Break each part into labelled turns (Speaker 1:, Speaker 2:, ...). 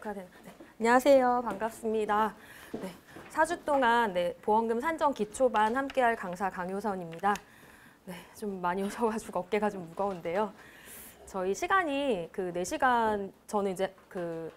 Speaker 1: 네. 안녕하세요. 반갑습니다. 네, 4주 동안 보험금 산정 기초반 함께할 강사 강효선입니다. 네, 좀 많이 오셔가지고 어깨가 좀 무거운데요. 저희 시간이 그 4시간, 저는 이제 그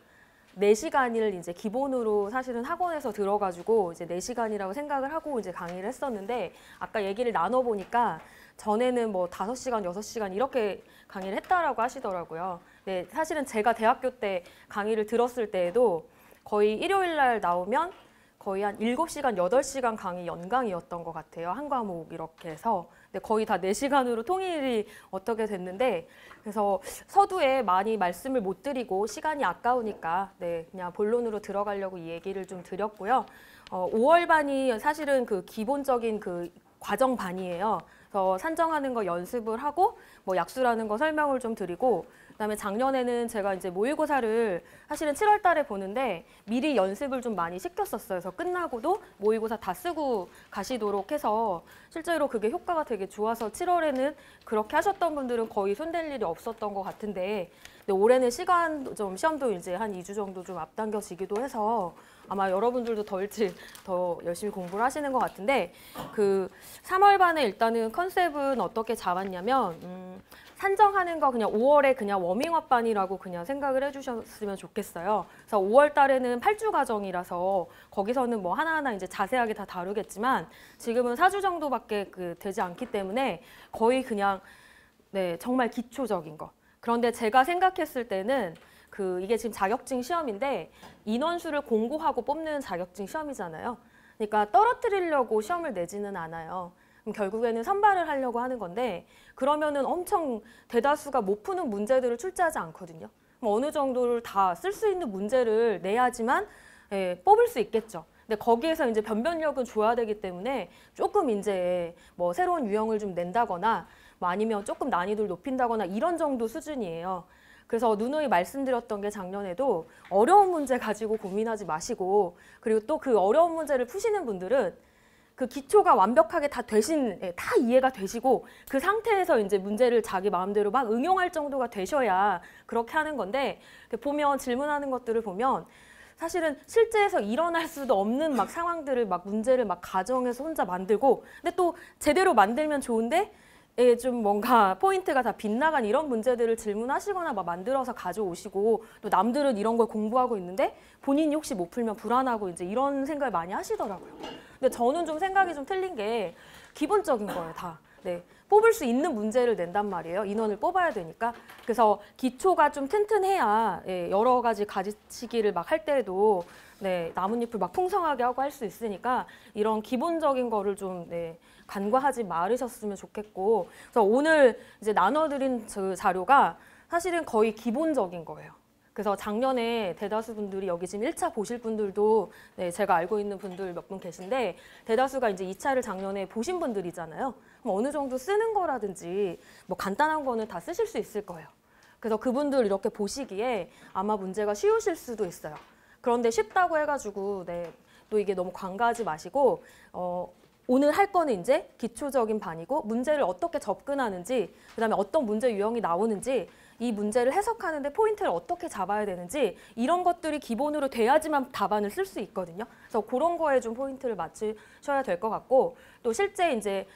Speaker 1: 4시간을 이제 기본으로 사실은 학원에서 들어가지고 이제 4시간이라고 생각을 하고 이제 강의를 했었는데, 아까 얘기를 나눠보니까 전에는 뭐 5시간, 6시간 이렇게 강의를 했다라고 하시더라고요. 네, 사실은 제가 대학교 때 강의를 들었을 때에도 거의 일요일 날 나오면 거의 한 7시간, 8시간 강의 연강이었던 것 같아요. 한 과목 이렇게 해서. 근데 거의 다 4시간으로 통일이 어떻게 됐는데, 그래서 서두에 많이 말씀을 못 드리고 시간이 아까우니까 그냥 본론으로 들어가려고 이 얘기를 좀 드렸고요. 5월 반이 사실은 그 기본적인 그 과정 반이에요. 그래서 산정하는 거 연습을 하고 뭐 약수라는 거 설명을 좀 드리고, 그다음에 작년에는 제가 이제 모의고사를 사실은 7월 달에 보는데 미리 연습을 좀 많이 시켰었어요. 그래서 끝나고도 모의고사 다 쓰고 가시도록 해서 실제로 그게 효과가 되게 좋아서 7월에는 그렇게 하셨던 분들은 거의 손댈 일이 없었던 것 같은데, 근데 올해는 시험도 이제 한 2주 정도 좀 앞당겨지기도 해서 아마 여러분들도 더 일찍 더 열심히 공부를 하시는 것 같은데, 그 3월 반에 일단은 컨셉은 어떻게 잡았냐면 산정하는 거 그냥 5월에 그냥 워밍업 반이라고 그냥 생각을 해주셨으면 좋겠어요. 그래서 5월 달에는 8주 과정이라서 거기서는 뭐 하나하나 이제 자세하게 다 다루겠지만 지금은 4주 정도밖에 되지 않기 때문에 거의 그냥 정말 기초적인 거. 그런데 제가 생각했을 때는 이게 지금 자격증 시험인데 인원수를 공고하고 뽑는 자격증 시험이잖아요. 그러니까 떨어뜨리려고 시험을 내지는 않아요. 그럼 결국에는 선발을 하려고 하는 건데, 그러면은 엄청 대다수가 못 푸는 문제들을 출제하지 않거든요. 그럼 어느 정도를 다 쓸 수 있는 문제를 내야지만 뽑을 수 있겠죠. 근데 거기에서 이제 변별력은 줘야 되기 때문에 조금 이제 뭐 새로운 유형을 좀 낸다거나 뭐 아니면 조금 난이도를 높인다거나 이런 정도 수준이에요. 그래서 누누이 말씀드렸던 게 작년에도 어려운 문제 가지고 고민하지 마시고, 그리고 또 그 어려운 문제를 푸시는 분들은 그 기초가 완벽하게 다 이해가 되시고 그 상태에서 이제 문제를 자기 마음대로 막 응용할 정도가 되셔야 그렇게 하는 건데, 보면 질문하는 것들을 보면 사실은 실제에서 일어날 수도 없는 막 상황들을 막 문제를 막 가정해서 혼자 만들고, 근데 또 제대로 만들면 좋은데 좀 뭔가 포인트가 다 빗나간 이런 문제들을 질문하시거나 막 만들어서 가져오시고, 또 남들은 이런 걸 공부하고 있는데 본인이 혹시 못 풀면 불안하고 이제 이런 생각을 많이 하시더라고요. 근데 저는 좀 생각이 좀 틀린 게 기본적인 거예요, 다. 뽑을 수 있는 문제를 낸단 말이에요. 인원을 뽑아야 되니까. 그래서 기초가 좀 튼튼해야 여러 가지 가지치기를 막 할 때에도 나뭇잎을 막 풍성하게 하고 할 수 있으니까 이런 기본적인 거를 좀 간과하지 말으셨으면 좋겠고, 그래서 오늘 이제 나눠드린 그 자료가 사실은 거의 기본적인 거예요. 그래서 작년에 대다수 분들이 여기 지금 1차 보실 분들도 제가 알고 있는 분들 몇 분 계신데, 대다수가 이제 2차를 작년에 보신 분들이잖아요. 그럼 어느 정도 쓰는 거라든지 뭐 간단한 거는 다 쓰실 수 있을 거예요. 그래서 그분들 이렇게 보시기에 아마 문제가 쉬우실 수도 있어요. 그런데 쉽다고 해가지고 또 이게 너무 관가하지 마시고, 오늘 할 거는 이제 기초적인 반이고, 문제를 어떻게 접근하는지, 그다음에 어떤 문제 유형이 나오는지, 이 문제를 해석하는데 포인트를 어떻게 잡아야 되는지, 이런 것들이 기본으로 돼야지만 답안을 쓸 수 있거든요. 그래서 그런 거에 좀 포인트를 맞추셔야 될 것 같고, 또 실제 이제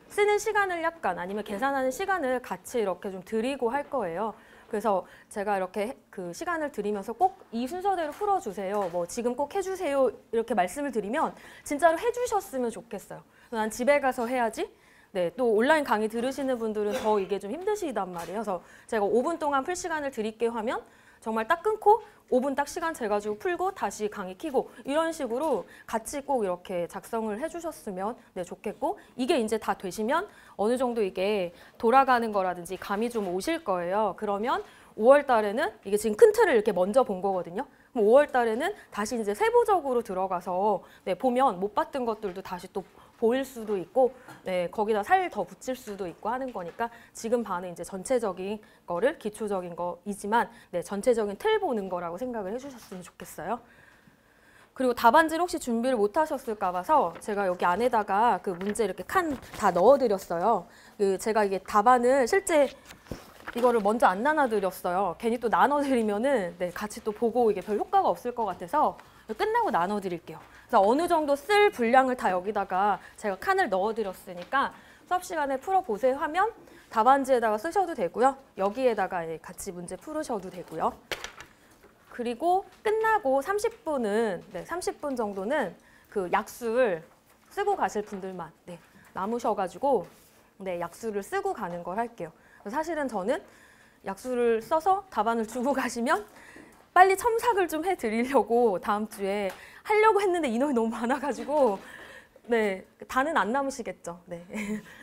Speaker 1: 쓰는 시간을 약간 아니면 계산하는 시간을 같이 이렇게 좀 드리고 할 거예요. 그래서 제가 이렇게 시간을 드리면서 꼭 이 순서대로 풀어주세요, 뭐 지금 꼭 해주세요 이렇게 말씀을 드리면 진짜로 해주셨으면 좋겠어요. 난 집에 가서 해야지. 또 온라인 강의 들으시는 분들은 더 이게 좀 힘드시단 말이에요. 그래서 제가 5분 동안 풀 시간을 드릴게요 하면 정말 딱 끊고 5분 딱 시간 재가지고 풀고 다시 강의 켜고 이런 식으로 같이 꼭 이렇게 작성을 해주셨으면 좋겠고, 이게 이제 다 되시면 어느 정도 이게 돌아가는 거라든지 감이 좀 오실 거예요. 그러면 5월 달에는 이게 지금 큰 틀을 이렇게 먼저 본 거거든요. 그럼 5월 달에는 다시 이제 세부적으로 들어가서 보면 못 봤던 것들도 다시 또 보일 수도 있고, 거기다 살 더 붙일 수도 있고 하는 거니까 지금 반은 이제 전체적인 거를 기초적인 거이지만 전체적인 틀 보는 거라고 생각을 해주셨으면 좋겠어요. 그리고 답안지를 혹시 준비를 못 하셨을까 봐서 제가 여기 안에다가 그 문제 이렇게 칸 다 넣어드렸어요. 제가 이게 답안을 실제 이거를 먼저 안 나눠드렸어요. 괜히 또 나눠드리면은 네, 같이 또 보고 이게 별 효과가 없을 것 같아서 끝나고 나눠드릴게요. 그래서 어느 정도 쓸 분량을 다 여기다가 제가 칸을 넣어드렸으니까 수업 시간에 풀어보세요 하면 답안지에다가 쓰셔도 되고요. 여기에다가 같이 문제 풀으셔도 되고요. 그리고 끝나고 30분은, 네, 30분 정도는 그 약술 쓰고 가실 분들만 네, 남으셔가지고 네, 약술을 쓰고 가는 걸 할게요. 사실은 저는 약술을 써서 답안을 주고 가시면 빨리 첨삭을 좀 해드리려고 다음 주에 하려고 했는데 인원이 너무 많아가지고 네, 다는 안 남으시겠죠. 네,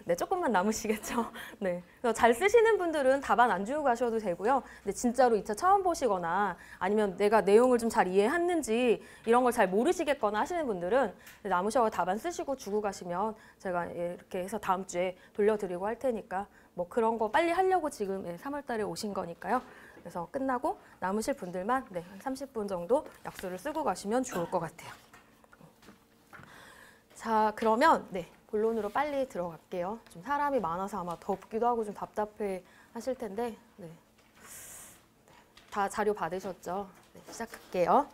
Speaker 1: 네, 조금만 남으시겠죠. 네, 그래서 잘 쓰시는 분들은 답안 안 주고 가셔도 되고요. 근데 진짜로 2차 처음 보시거나 아니면 내가 내용을 좀 잘 이해했는지 이런 걸 잘 모르시겠거나 하시는 분들은 남으셔서 답안 쓰시고 주고 가시면 제가 이렇게 해서 다음 주에 돌려드리고 할 테니까 뭐 그런 거 빨리 하려고 지금 3월 달에 오신 거니까요. 그래서 끝나고 남으실 분들만 네, 한 30분 정도 약수를 쓰고 가시면 좋을 것 같아요. 자, 그러면 네, 본론으로 빨리 들어갈게요. 좀 사람이 많아서 아마 덥기도 하고 좀 답답해 하실 텐데 네. 다 자료 받으셨죠? 네, 시작할게요.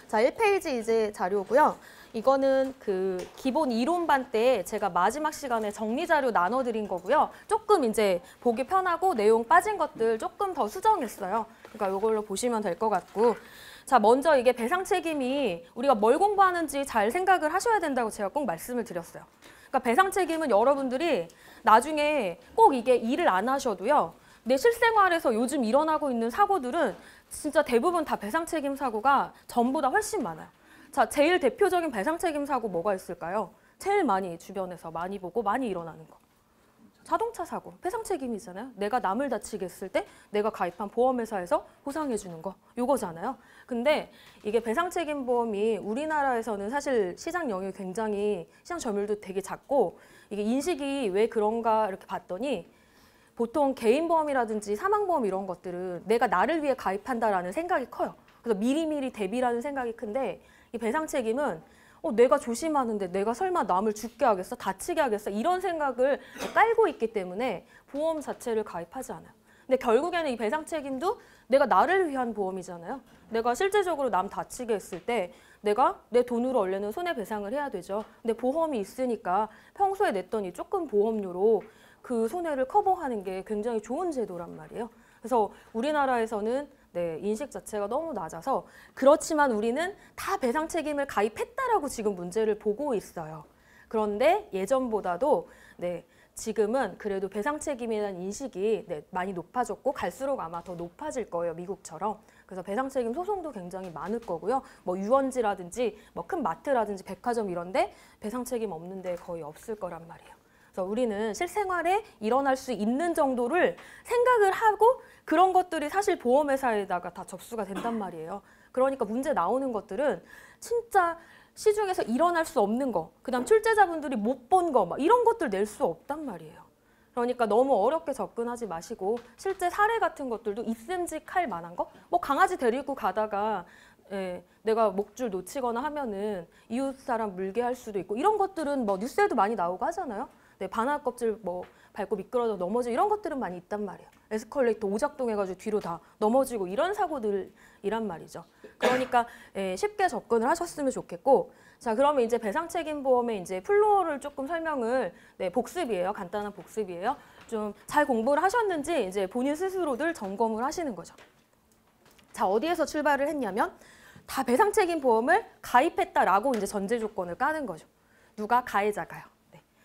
Speaker 1: 자, 1페이지 이제 자료고요. 이거는 그 기본 이론반 때 제가 마지막 시간에 정리 자료 나눠드린 거고요. 조금 이제 보기 편하고 내용 빠진 것들 조금 더 수정했어요. 그러니까 이걸로 보시면 될 것 같고. 자, 먼저 이게 배상 책임이 우리가 뭘 공부하는지 잘 생각을 하셔야 된다고 제가 꼭 말씀을 드렸어요. 그러니까 배상 책임은 여러분들이 나중에 꼭 이게 일을 안 하셔도요. 내 실생활에서 요즘 일어나고 있는 사고들은 진짜 대부분 다 배상 책임 사고가 전보다 훨씬 많아요. 자, 제일 대표적인 배상 책임 사고 뭐가 있을까요? 제일 많이 주변에서 많이 보고 많이 일어나는 거. 자동차 사고, 배상 책임이잖아요. 내가 남을 다치게 했을 때 내가 가입한 보험회사에서 보상해 주는 거, 요거잖아요. 근데 이게 배상 책임 보험이 우리나라에서는 사실 시장 영역이 굉장히 시장 점유율도 되게 작고 이게 인식이 왜 그런가 이렇게 봤더니 보통 개인보험이라든지 사망보험 이런 것들은 내가 나를 위해 가입한다라는 생각이 커요. 그래서 미리미리 대비라는 생각이 큰데 이 배상 책임은 내가 조심하는데 내가 설마 남을 죽게 하겠어? 다치게 하겠어? 이런 생각을 깔고 있기 때문에 보험 자체를 가입하지 않아요. 근데 결국에는 이 배상 책임도 내가 나를 위한 보험이잖아요. 내가 실제적으로 남 다치게 했을 때 내가 내 돈으로 원래는 손해배상을 해야 되죠. 근데 보험이 있으니까 평소에 냈던 이 조금 보험료로 그 손해를 커버하는 게 굉장히 좋은 제도란 말이에요. 그래서 우리나라에서는 네, 인식 자체가 너무 낮아서 그렇지만 우리는 다 배상 책임을 가입했다라고 지금 문제를 보고 있어요. 그런데 예전보다도 네, 지금은 그래도 배상 책임에 대한 인식이 네, 많이 높아졌고 갈수록 아마 더 높아질 거예요, 미국처럼. 그래서 배상 책임 소송도 굉장히 많을 거고요. 뭐 유원지라든지 뭐 큰 마트라든지 백화점 이런데 배상 책임 없는 데 거의 없을 거란 말이에요. 그래서 우리는 실생활에 일어날 수 있는 정도를 생각을 하고 그런 것들이 사실 보험회사에다가 다 접수가 된단 말이에요. 그러니까 문제 나오는 것들은 진짜 시중에서 일어날 수 없는 거, 그다음 출제자분들이 못 본 거, 막 이런 것들 낼 수 없단 말이에요. 그러니까 너무 어렵게 접근하지 마시고 실제 사례 같은 것들도 있음직할 만한 거, 뭐 강아지 데리고 가다가 내가 목줄 놓치거나 하면은 이웃 사람 물게 할 수도 있고 이런 것들은 뭐 뉴스에도 많이 나오고 하잖아요. 네, 바나나 껍질 뭐 밟고 미끄러져 넘어지고 이런 것들은 많이 있단 말이에요. 에스컬레이터 오작동해가지고 뒤로 다 넘어지고 이런 사고들이란 말이죠. 그러니까 쉽게 접근을 하셨으면 좋겠고, 자 그러면 이제 배상 책임 보험의 이제 플로어를 조금 설명을 복습이에요. 간단한 복습이에요. 좀 잘 공부를 하셨는지 이제 본인 스스로들 점검을 하시는 거죠. 자 어디에서 출발을 했냐면 다 배상 책임 보험을 가입했다라고 이제 전제 조건을 까는 거죠. 누가 가해자가요.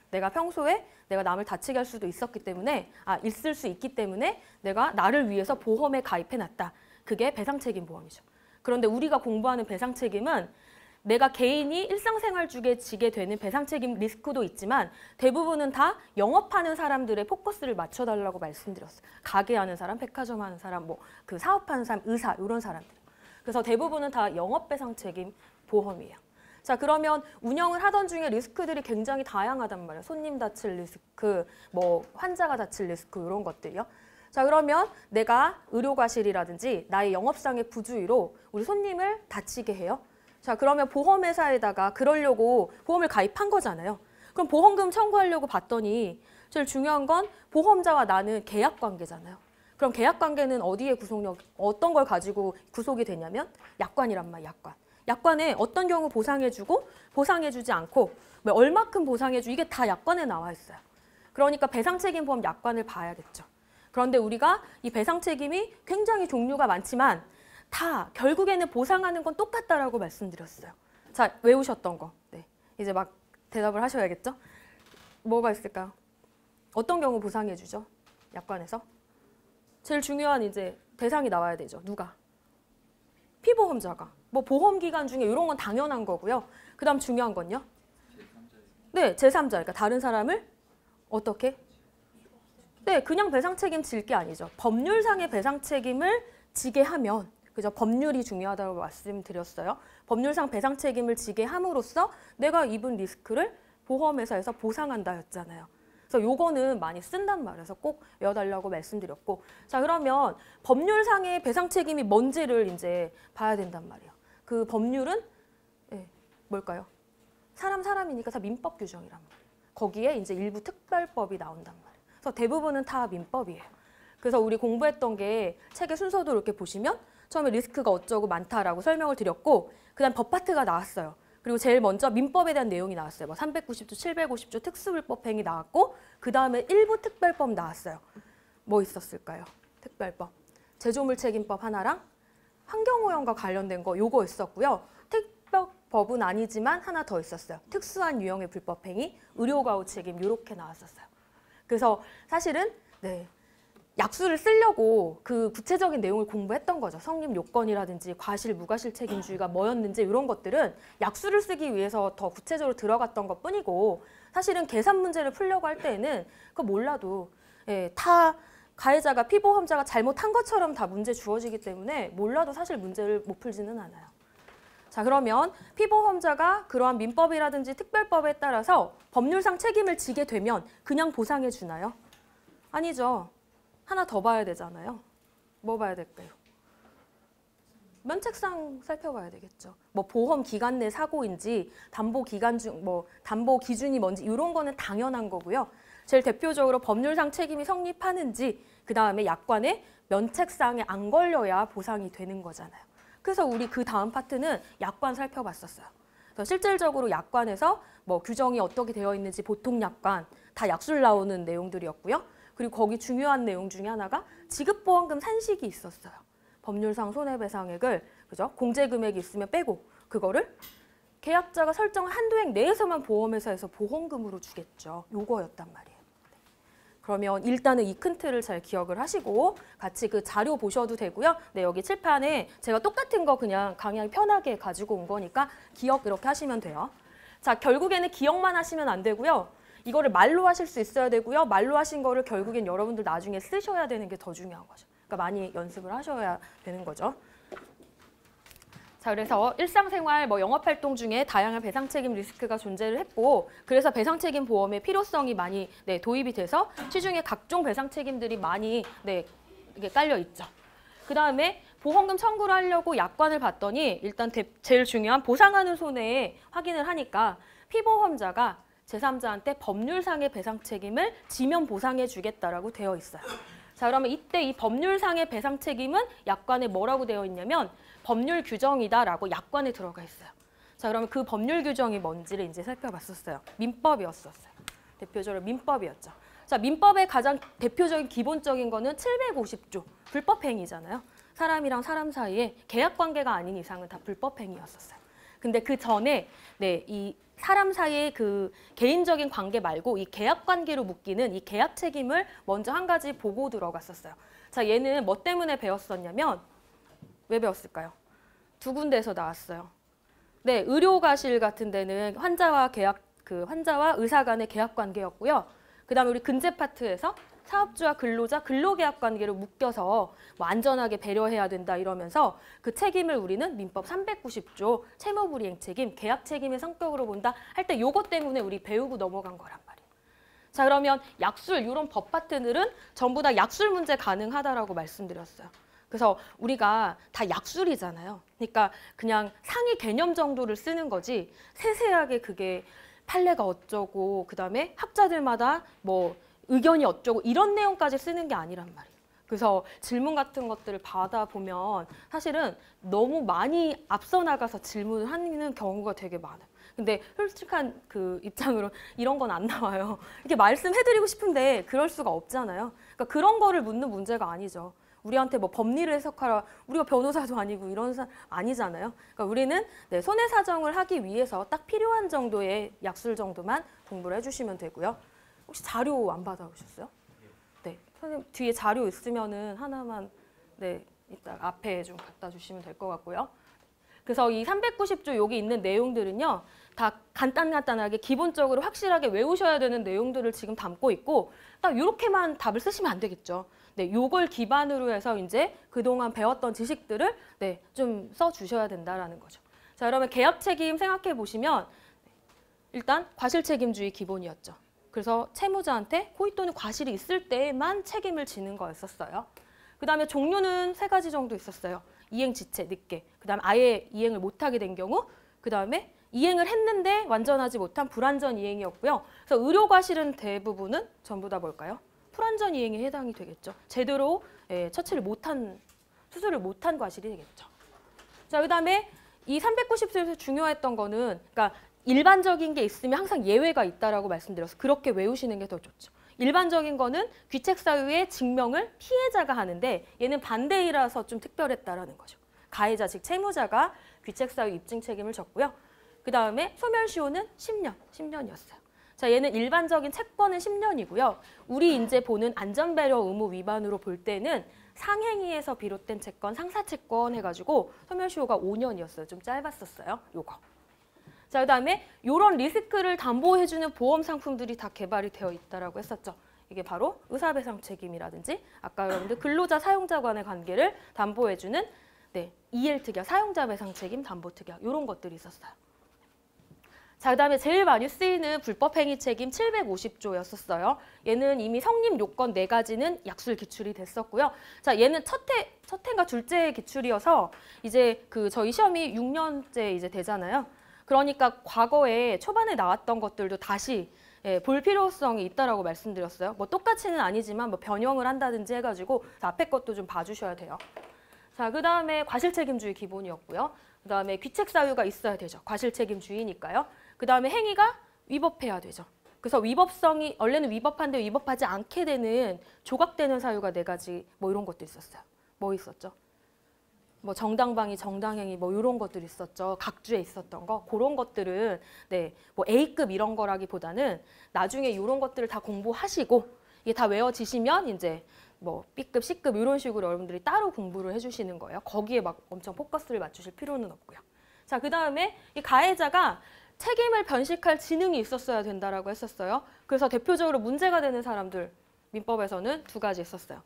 Speaker 1: 내가 평소에 내가 남을 다치게 할 수도 있었기 때문에 있을 수 있기 때문에 내가 나를 위해서 보험에 가입해놨다. 그게 배상 책임 보험이죠. 그런데 우리가 공부하는 배상 책임은 내가 개인이 일상생활 중에 지게 되는 배상 책임 리스크도 있지만 대부분은 다 영업하는 사람들의 포커스를 맞춰달라고 말씀드렸어요. 가게 하는 사람, 백화점 하는 사람, 뭐 그 사업하는 사람, 의사 이런 사람들. 그래서 대부분은 다 영업 배상 책임 보험이에요. 자 그러면 운영을 하던 중에 리스크들이 굉장히 다양하단 말이에요. 손님 다칠 리스크, 뭐 환자가 다칠 리스크 이런 것들이요. 자 그러면 내가 의료과실이라든지 나의 영업상의 부주의로 우리 손님을 다치게 해요. 자 그러면 보험회사에다가 그러려고 보험을 가입한 거잖아요. 그럼 보험금 청구하려고 봤더니 제일 중요한 건 보험자와 나는 계약 관계잖아요. 그럼 계약 관계는 어디에 구속력, 어떤 걸 가지고 구속이 되냐면 약관이란 말이야, 약관. 약관에 어떤 경우 보상해주고 보상해주지 않고 얼마큼 보상해주 이게 다 약관에 나와 있어요. 그러니까 배상책임보험 약관을 봐야겠죠. 그런데 우리가 이 배상책임이 굉장히 종류가 많지만 다 결국에는 보상하는 건 똑같다라고 말씀드렸어요. 자, 외우셨던 거. 네, 이제 막 대답을 하셔야겠죠. 뭐가 있을까요? 어떤 경우 보상해주죠? 약관에서? 제일 중요한 이제 대상이 나와야 되죠. 누가? 피보험자가. 뭐 보험기간 중에 이런 건 당연한 거고요. 그 다음 중요한 건요? 네, 제3자. 그러니까 다른 사람을 어떻게? 네, 그냥 배상 책임 질 게 아니죠. 법률상의 배상 책임을 지게 하면, 그죠? 법률이 중요하다고 말씀드렸어요. 법률상 배상 책임을 지게 함으로써 내가 입은 리스크를 보험회사에서 보상한다였잖아요. 그래서 요거는 많이 쓴단 말이어서 꼭 외워달라고 말씀드렸고, 자 그러면 법률상의 배상 책임이 뭔지를 이제 봐야 된단 말이에요. 그 법률은 뭘까요? 사람이니까 다 민법 규정이란 말이에요. 거기에 이제 일부 특별법이 나온단 말이에요. 그래서 대부분은 다 민법이에요. 그래서 우리 공부했던 게 책의 순서도 이렇게 보시면 처음에 리스크가 어쩌고 많다라고 설명을 드렸고 그다음 법 파트가 나왔어요. 그리고 제일 먼저 민법에 대한 내용이 나왔어요. 뭐 390조, 750조 특수불법행위 나왔고 그 다음에 일부 특별법 나왔어요. 뭐 있었을까요? 특별법. 제조물 책임법 하나랑 환경오염과 관련된 거 요거 있었고요. 특별법은 아니지만 하나 더 있었어요. 특수한 유형의 불법행위, 의료가후 책임 이렇게 나왔었어요. 그래서 사실은 약수를 쓰려고 그 구체적인 내용을 공부했던 거죠. 성립 요건이라든지 과실, 무과실 책임주의가 뭐였는지 이런 것들은 약수를 쓰기 위해서 더 구체적으로 들어갔던 것뿐이고 사실은 계산 문제를 풀려고 할 때에는 그거 몰라도 다 가해자가 피보험자가 잘못한 것처럼 다 문제 주어지기 때문에 몰라도 사실 문제를 못 풀지는 않아요. 자 그러면 피보험자가 그러한 민법이라든지 특별법에 따라서 법률상 책임을 지게 되면 그냥 보상해 주나요? 아니죠. 하나 더 봐야 되잖아요. 뭐 봐야 될까요? 면책상 살펴봐야 되겠죠. 뭐 보험 기간 내 사고인지 담보 기간 중 뭐 담보 기준이 뭔지 이런 거는 당연한 거고요. 제일 대표적으로 법률상 책임이 성립하는지 그다음에 약관에 면책상에 안 걸려야 보상이 되는 거잖아요. 그래서 우리 그 다음 파트는 약관 살펴봤었어요. 그래서 실질적으로 약관에서 뭐 규정이 어떻게 되어 있는지 보통 약관 다 약술 나오는 내용들이었고요. 그리고 거기 중요한 내용 중에 하나가 지급보험금 산식이 있었어요. 법률상 손해배상액을 그죠? 공제금액이 있으면 빼고 그거를 계약자가 설정한 한도액 내에서만 보험회사에서 보험금으로 주겠죠. 요거였단 말이에요. 그러면 일단은 이 큰 틀을 잘 기억을 하시고 같이 그 자료 보셔도 되고요. 네, 여기 칠판에 제가 똑같은 거 그냥 강의하기 편하게 가지고 온 거니까 기억 이렇게 하시면 돼요. 자, 결국에는 기억만 하시면 안 되고요. 이거를 말로 하실 수 있어야 되고요. 말로 하신 거를 결국엔 여러분들 나중에 쓰셔야 되는 게 더 중요한 거죠. 그러니까 많이 연습을 하셔야 되는 거죠. 자, 그래서 일상생활 영업활동 중에 다양한 배상책임 리스크가 존재를 했고 그래서 배상책임 보험의 필요성이 많이 도입이 돼서 시중에 각종 배상책임들이 많이 이게 깔려 있죠. 그 다음에 보험금 청구를 하려고 약관을 봤더니 일단 제일 중요한 보상하는 손해에 확인을 하니까 피보험자가 제3자한테 법률상의 배상책임을 지면 보상해 주겠다라고 되어 있어요. 자, 그러면 이때 이 법률상의 배상책임은 약관에 뭐라고 되어 있냐면 법률 규정이다라고 약관에 들어가 있어요. 자, 그러면 그 법률 규정이 뭔지를 이제 살펴봤었어요. 민법이었었어요. 대표적으로 민법이었죠. 자, 민법의 가장 대표적인 기본적인 거는 750조 불법행위잖아요. 사람이랑 사람 사이에 계약 관계가 아닌 이상은 다 불법행위였었어요. 근데 그 전에 이 사람 사이의 그 개인적인 관계 말고 이 계약 관계로 묶이는 이 계약 책임을 먼저 한 가지 보고 들어갔었어요. 자, 얘는 뭐 때문에 배웠었냐면 왜 배웠을까요? 두 군데에서 나왔어요. 네, 의료가실 같은 데는 환자와 의사 간의 계약 관계였고요. 그다음에 우리 근제 파트에서 사업주와 근로자, 근로계약 관계로 묶여서 뭐 안전하게 배려해야 된다 이러면서 그 책임을 우리는 민법 390조 채무불이행 책임, 계약 책임의 성격으로 본다 할 때 요거 때문에 우리 배우고 넘어간 거란 말이에요. 자, 그러면 약술 이런 법 파트들은 전부 다 약술 문제 가능하다라고 말씀드렸어요. 그래서 우리가 다 약술이잖아요. 그러니까 그냥 상위 개념 정도를 쓰는 거지 세세하게 그게 판례가 어쩌고 그다음에 학자들마다 뭐 의견이 어쩌고 이런 내용까지 쓰는 게 아니란 말이에요. 그래서 질문 같은 것들을 받아보면 사실은 너무 많이 앞서 나가서 질문을 하는 경우가 되게 많아요. 근데 솔직한 그 입장으로 이런 건 안 나와요. 이렇게 말씀해드리고 싶은데 그럴 수가 없잖아요. 그러니까 그런 거를 묻는 문제가 아니죠. 우리한테 뭐 법리를 해석하라, 우리가 변호사도 아니고 이런 사람 아니잖아요. 그러니까 우리는 네, 손해 사정을 하기 위해서 딱 필요한 정도의 약술 정도만 공부를 해주시면 되고요. 혹시 자료 안 받아오셨어요? 네, 선생님 뒤에 자료 있으면은 하나만 네 이따 앞에 좀 갖다 주시면 될 것 같고요. 그래서 이 390조 여기 있는 내용들은요, 다 간단하게 기본적으로 확실하게 외우셔야 되는 내용들을 지금 담고 있고, 딱 이렇게만 답을 쓰시면 안 되겠죠. 네, 요걸 기반으로 해서 이제 그동안 배웠던 지식들을 네, 좀 써주셔야 된다라는 거죠. 자, 그러면 계약 책임 생각해 보시면 일단 과실 책임주의 기본이었죠. 그래서 채무자한테 고의 또는 과실이 있을 때만 책임을 지는 거였었어요. 그 다음에 종류는 3가지 정도 있었어요. 이행 지체, 늦게. 그 다음에 아예 이행을 못하게 된 경우. 그 다음에 이행을 했는데 완전하지 못한 불완전 이행이었고요. 그래서 의료 과실은 대부분은 전부 다 뭘까요? 불완전 이행에 해당이 되겠죠. 제대로 처치를 못한, 수술을 못한 과실이 되겠죠. 자, 그 다음에 이 390조에서 중요했던 거는, 그러니까 일반적인 게 있으면 항상 예외가 있다라고 말씀드려서 그렇게 외우시는 게 더 좋죠. 일반적인 거는 귀책 사유의 증명을 피해자가 하는데 얘는 반대이라서 좀 특별했다라는 거죠. 가해자 즉 채무자가 귀책 사유 입증 책임을 졌고요. 그 다음에 소멸시효는 10년이었어요. 자, 얘는 일반적인 채권은 10년이고요. 우리 이제 보는 안전배려 의무 위반으로 볼 때는 상행위에서 비롯된 채권, 상사채권 해가지고 소멸시효가 5년이었어요. 좀 짧았었어요. 요거. 자, 그다음에 이런 리스크를 담보해주는 보험 상품들이 다 개발이 되어 있다라고 했었죠. 이게 바로 의사배상 책임이라든지 아까 여러분들 근로자 사용자 간의 관계를 담보해주는 네, EL특약, 사용자 배상 책임 담보특약 이런 것들이 있었어요. 자, 그다음에 제일 많이 쓰이는 불법행위 책임 750조였었어요. 얘는 이미 성립 요건 4가지는 약술 기출이 됐었고요. 자, 얘는 첫 해인가 둘째 기출이어서 이제 그 저희 시험이 6년째 이제 되잖아요. 그러니까 과거에 초반에 나왔던 것들도 다시 볼 필요성이 있다라고 말씀드렸어요. 뭐 똑같이는 아니지만 뭐 변형을 한다든지 해가지고 앞에 것도 좀 봐주셔야 돼요. 자, 그 다음에 과실책임주의 기본이었고요. 그 다음에 귀책사유가 있어야 되죠. 과실책임주의니까요. 그 다음에 행위가 위법해야 되죠. 그래서 위법성이 원래는 위법한데 위법하지 않게 되는 조각되는 사유가 4가지 뭐 이런 것도 있었어요. 뭐 있었죠? 뭐 정당방위, 정당행위 뭐 이런 것들이 있었죠. 각주에 있었던 거. 그런 것들은 네, 뭐 A급 이런 거라기보다는 나중에 이런 것들을 다 공부하시고 이게 다 외워지시면 이제 뭐 B급, C급 이런 식으로 여러분들이 따로 공부를 해주시는 거예요. 거기에 막 엄청 포커스를 맞추실 필요는 없고요. 자, 그 다음에 이 가해자가 책임을 변식할 지능이 있었어야 된다라고 했었어요. 그래서 대표적으로 문제가 되는 사람들 민법에서는 2가지 있었어요.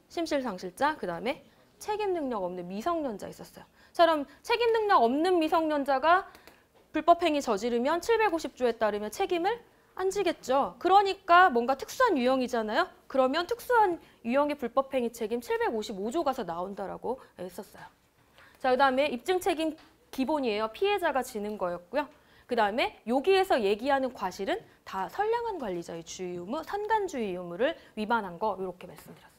Speaker 1: 심실상실자, 그 다음에 책임 능력 없는 미성년자 있었어요. 처럼 책임 능력 없는 미성년자가 불법행위 저지르면 750조에 따르면 책임을 안 지겠죠. 그러니까 뭔가 특수한 유형이잖아요. 그러면 특수한 유형의 불법행위 책임 755조 가서 나온다라고 했었어요. 자, 그다음에 입증 책임 기본이에요. 피해자가 지는 거였고요. 그다음에 여기에서 얘기하는 과실은 다 선량한 관리자의 주의 의무, 선관주의 의무를 위반한 거 이렇게 말씀드렸어요.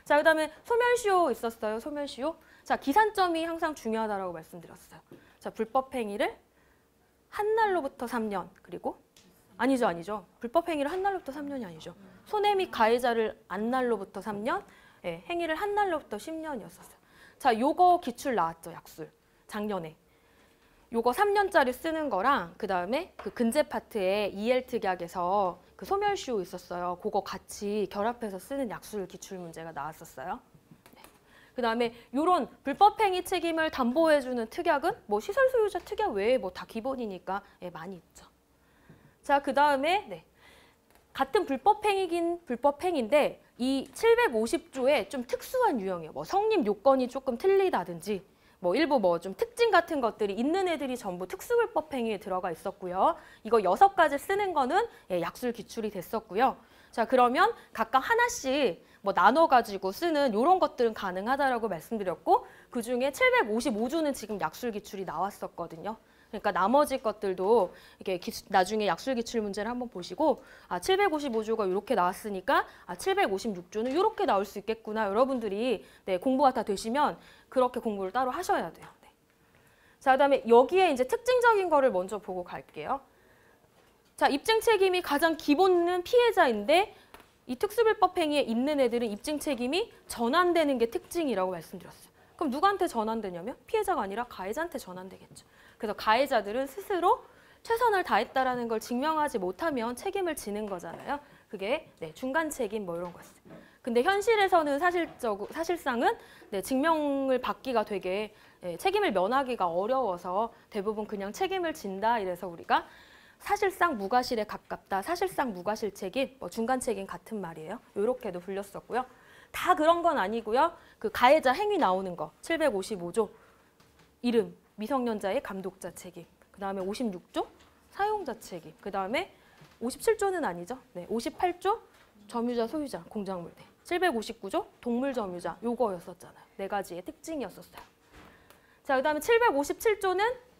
Speaker 1: 자, 그다음에 소멸시효 있었어요. 소멸시효. 자, 기산점이 항상 중요하다라고 말씀드렸어요. 자, 불법행위를 한 날로부터 3년 그리고 아니죠. 불법행위를 한 날로부터 3년이 아니죠. 손해 및 가해자를 안 날로부터 3년, 예, 행위를 한 날로부터 10년이었었어요. 자, 요거 기출 나왔죠. 약술. 작년에. 요거 3년짜리 쓰는 거랑 그다음에 그 근제 파트에 EL특약에서 그 소멸시효 있었어요. 그거 같이 결합해서 쓰는 약술 기출 문제가 나왔었어요. 네. 그다음에 요런 불법행위 책임을 담보해주는 특약은 뭐 시설 소유자 특약 외에 뭐 다 기본이니까 예, 많이 있죠. 자, 그다음에 네. 같은 불법행위긴 불법행위인데 이 750조에 좀 특수한 유형이에요. 뭐 성립 요건이 조금 틀리다든지 뭐 일부 뭐 좀 특징 같은 것들이 있는 애들이 전부 특수불법 행위에 들어가 있었고요. 이거 6가지 쓰는 거는 예, 약술 기출이 됐었고요. 자, 그러면 각각 하나씩 뭐 나눠가지고 쓰는 이런 것들은 가능하다라고 말씀드렸고 그중에 755조는 지금 약술 기출이 나왔었거든요. 그러니까 나머지 것들도 이렇게 나중에 약술 기출 문제를 한번 보시고 755조가 이렇게 나왔으니까 756조는 이렇게 나올 수 있겠구나. 여러분들이 네, 공부가 다 되시면 그렇게 공부를 따로 하셔야 돼요. 네. 자, 그다음에 여기에 이제 특징적인 거를 먼저 보고 갈게요. 자, 입증 책임이 가장 기본은 피해자인데 이 특수불법 행위에 있는 애들은 입증 책임이 전환되는 게 특징이라고 말씀드렸어요. 그럼 누구한테 전환되냐면 피해자가 아니라 가해자한테 전환되겠죠. 그래서 가해자들은 스스로 최선을 다했다라는 걸 증명하지 못하면 책임을 지는 거잖아요. 그게 네, 중간 책임 뭐 이런 거였어요. 근데 현실에서는 사실상은 네, 증명을 받기가 되게 책임을 면하기가 어려워서 대부분 그냥 책임을 진다 이래서 우리가 사실상 무과실에 가깝다, 사실상 무과실 책임, 뭐 중간 책임 같은 말이에요. 이렇게도 불렸었고요. 다 그런 건 아니고요. 그 가해자 행위 나오는 거 755조 이름 미성년자의 감독자 책임, 그 다음에 56조 사용자 책임, 그 다음에 57조는 아니죠. 네, 58조 점유자 소유자 공작물, 759조 동물 점유자 요거였었잖아요. 네 가지의 특징이었었어요. 자, 그 다음에 757조는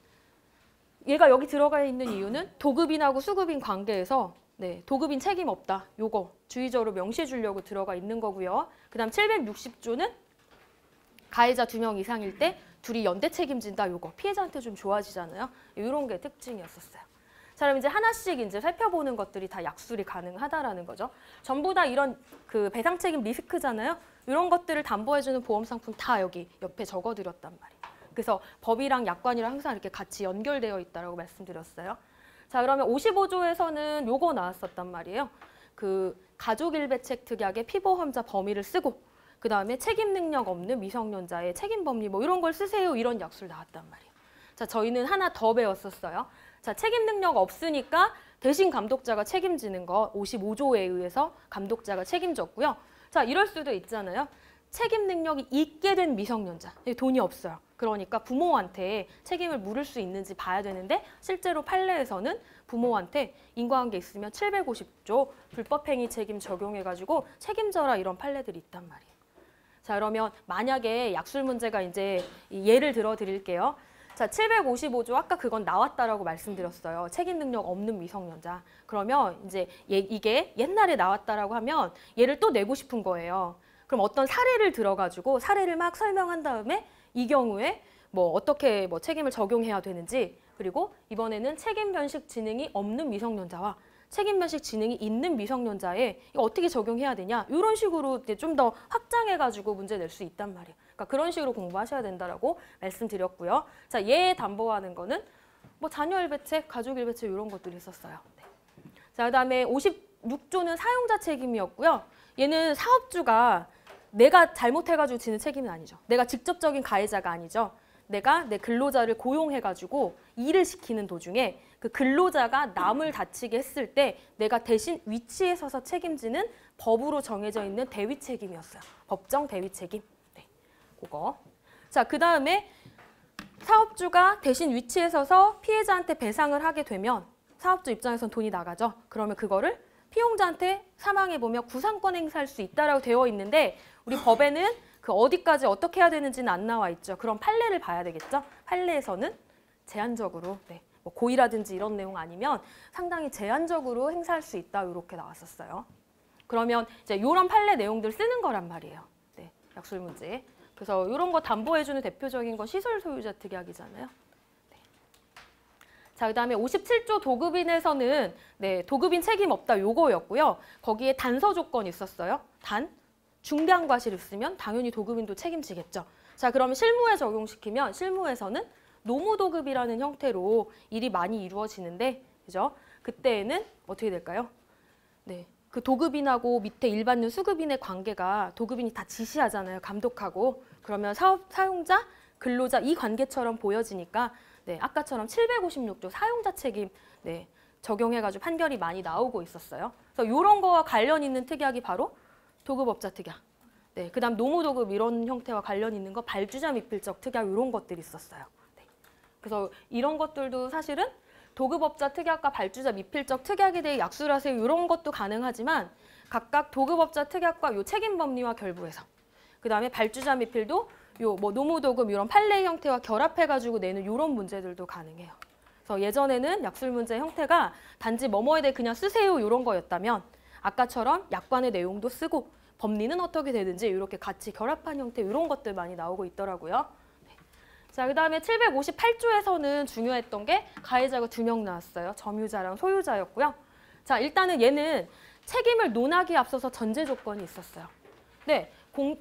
Speaker 1: 얘가 여기 들어가 있는 이유는 도급인하고 수급인 관계에서 네, 도급인 책임 없다. 요거 주의적으로 명시해 주려고 들어가 있는 거고요. 그 다음 760조는 가해자 2명 이상일 때 둘이 연대 책임진다. 요거 피해자한테 좀 좋아지잖아요. 이런 게 특징이었었어요. 자, 그럼 이제 하나씩 이제 살펴보는 것들이 다 약술이 가능하다라는 거죠. 전부 다 이런 그 배상 책임 리스크잖아요. 이런 것들을 담보해주는 보험 상품 다 여기 옆에 적어드렸단 말이에요. 그래서 법이랑 약관이랑 항상 이렇게 같이 연결되어 있다라고 말씀드렸어요. 자, 그러면 55조에서는 요거 나왔었단 말이에요. 그 가족일배책 특약의 피보험자 범위를 쓰고 그 다음에 책임 능력 없는 미성년자의 책임 법리 뭐 이런 걸 쓰세요. 이런 약술 나왔단 말이에요. 자, 저희는 하나 더 배웠었어요. 자, 책임 능력 없으니까 대신 감독자가 책임지는 거 55조에 의해서 감독자가 책임졌고요. 자, 이럴 수도 있잖아요. 책임 능력이 있게 된 미성년자, 돈이 없어요. 그러니까 부모한테 책임을 물을 수 있는지 봐야 되는데 실제로 판례에서는 부모한테 인과관계 있으면 750조 불법행위 책임 적용해가지고 책임져라 이런 판례들이 있단 말이에요. 자, 그러면 만약에 약술 문제가 이제 예를 들어 드릴게요. 자, 755조 아까 그건 나왔다라고 말씀드렸어요. 책임 능력 없는 미성년자. 그러면 이제 이게 옛날에 나왔다라고 하면 얘를 또 내고 싶은 거예요. 그럼 어떤 사례를 들어가지고 사례를 막 설명한 다음에 이 경우에 뭐 어떻게 뭐 책임을 적용해야 되는지 그리고 이번에는 책임 변식 지능이 없는 미성년자와 책임 변식 지능이 있는 미성년자에 이거 어떻게 적용해야 되냐 이런 식으로 좀 더 확장해가지고 문제 낼 수 있단 말이에요. 그러니까 그런 식으로 공부하셔야 된다라고 말씀드렸고요. 자, 얘 담보하는 거는 뭐 자녀 일배책, 가족 일배책 이런 것들이 있었어요. 네. 자, 그다음에 56조는 사용자 책임이었고요. 얘는 사업주가 내가 잘못해가지고 지는 책임은 아니죠. 내가 직접적인 가해자가 아니죠. 내가 내 근로자를 고용해가지고 일을 시키는 도중에 그 근로자가 남을 다치게 했을 때 내가 대신 위치에 서서 책임지는 법으로 정해져 있는 대위 책임이었어요. 법정 대위 책임. 네, 그거. 자, 그 다음에 사업주가 대신 위치에 서서 피해자한테 배상을 하게 되면 사업주 입장에선 돈이 나가죠. 그러면 그거를 피용자한테 사망해보며 구상권 행사할 수 있다라고 되어 있는데 우리 법에는 그 어디까지 어떻게 해야 되는지는 안 나와 있죠. 그럼 판례를 봐야 되겠죠. 판례에서는 제한적으로 뭐 고의라든지 이런 내용 아니면 상당히 제한적으로 행사할 수 있다 이렇게 나왔었어요. 그러면 이제 이런 판례 내용들 쓰는 거란 말이에요. 네, 약술 문제. 그래서 이런 거 담보해주는 대표적인 건 시설 소유자 특약이잖아요. 자, 그다음에 57조 도급인에서는 도급인 책임 없다 요거였고요. 거기에 단서 조건이 있었어요. 단, 중대한 과실이 있으면 당연히 도급인도 책임지겠죠. 자, 그러면 실무에 적용시키면 실무에서는 노무도급이라는 형태로 일이 많이 이루어지는데, 그죠? 그때에는 어떻게 될까요? 네, 그 도급인하고 밑에 일반인 수급인의 관계가 도급인이 다 지시하잖아요. 감독하고. 그러면 사용자, 근로자 이 관계처럼 보여지니까 아까처럼 756조 사용자 책임 적용해가지고 판결이 많이 나오고 있었어요. 그래서 이런 거와 관련 있는 특약이 바로 도급업자 특약. 그다음 노무도급 이런 형태와 관련 있는 거 발주자 미필적 특약 이런 것들이 있었어요. 그래서 이런 것들도 사실은 도급업자 특약과 발주자 미필적 특약에 대해 약술하세요 이런 것도 가능하지만 각각 도급업자 특약과 요 책임 법리와 결부해서 그다음에 발주자 미필도 요 뭐 노무도급 이런 판례 형태와 결합해가지고 내는 이런 문제들도 가능해요. 그래서 예전에는 약술 문제 형태가 단지 뭐뭐에 대해 그냥 쓰세요 이런 거였다면 아까처럼 약관의 내용도 쓰고 법리는 어떻게 되는지 이렇게 같이 결합한 형태 이런 것들 많이 나오고 있더라고요. 네. 자, 그다음에 758조에서는 중요했던 게 가해자가 2명 나왔어요. 점유자랑 소유자였고요. 자, 일단은 얘는 책임을 논하기에 앞서서 전제 조건이 있었어요. 네,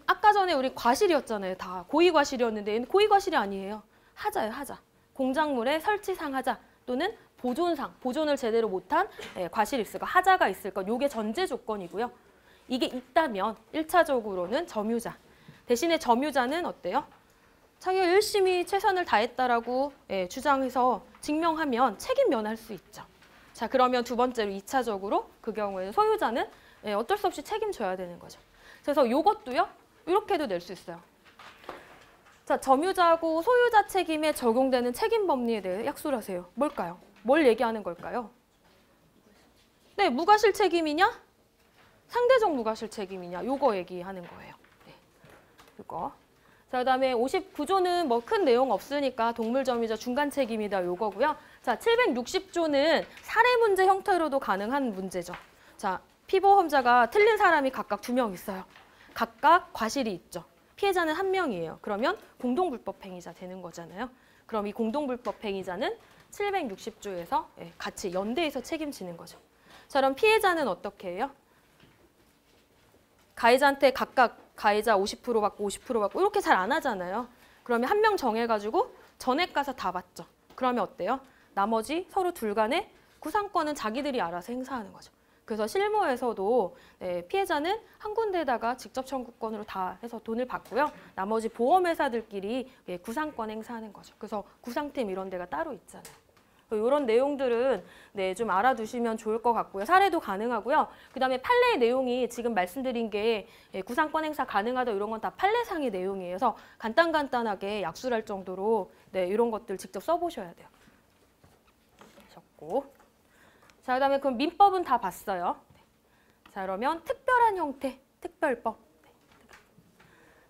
Speaker 1: 아까 전에 우리 과실이었잖아요. 다 고의과실이었는데 얘는 고의과실이 아니에요. 하자예요, 하자. 공작물의 설치상 하자 또는 보존상, 보존을 제대로 못한 과실이 있을 것, 하자가 있을 것, 이게 전제 조건이고요. 이게 있다면 1차적으로는 점유자. 대신에 점유자는 어때요? 자기가 열심히 최선을 다했다라고 주장해서 증명하면 책임 면할 수 있죠. 자, 그러면 두 번째로 2차적으로 그 경우에는 소유자는 어쩔 수 없이 책임져야 되는 거죠. 그래서 이것도요. 이렇게도 낼 수 있어요. 자, 점유자고 소유자 책임에 적용되는 책임 법리에 대해 약술하세요. 뭘까요? 뭘 얘기하는 걸까요? 네, 무과실 책임이냐? 상대적 무과실 책임이냐? 요거 얘기하는 거예요. 네, 이거. 자, 그다음에 59조는 뭐 큰 내용 없으니까 동물 점유자 중간 책임이다 요거고요. 자, 760조는 사례 문제 형태로도 가능한 문제죠. 자, 피보험자가 틀린 사람이 각각 2명 있어요. 각각 과실이 있죠. 피해자는 1명이에요. 그러면 공동불법행위자 되는 거잖아요. 그럼 이 공동불법행위자는 760조에서 같이 연대해서 책임지는 거죠. 자, 그럼 피해자는 어떻게 해요? 가해자한테 각각 가해자 50% 받고 50% 받고 이렇게 잘 안 하잖아요. 그러면 1명 정해가지고 전액 가서 다 받죠. 그러면 어때요? 나머지 서로 둘 간의 구상권은 자기들이 알아서 행사하는 거죠. 그래서 실무에서도 피해자는 한 군데에다가 직접 청구권으로 다 해서 돈을 받고요. 나머지 보험회사들끼리 구상권 행사하는 거죠. 그래서 구상팀 이런 데가 따로 있잖아요. 이런 내용들은 좀 알아두시면 좋을 것 같고요. 사례도 가능하고요. 그다음에 판례의 내용이 지금 말씀드린 게 구상권 행사 가능하다 이런 건 다 판례상의 내용이에요. 그래서 간단하게 약술할 정도로 이런 것들 직접 써보셔야 돼요. 하셨고. 자, 그다음에 그럼 민법은 다 봤어요. 자, 그러면 특별한 형태, 특별법.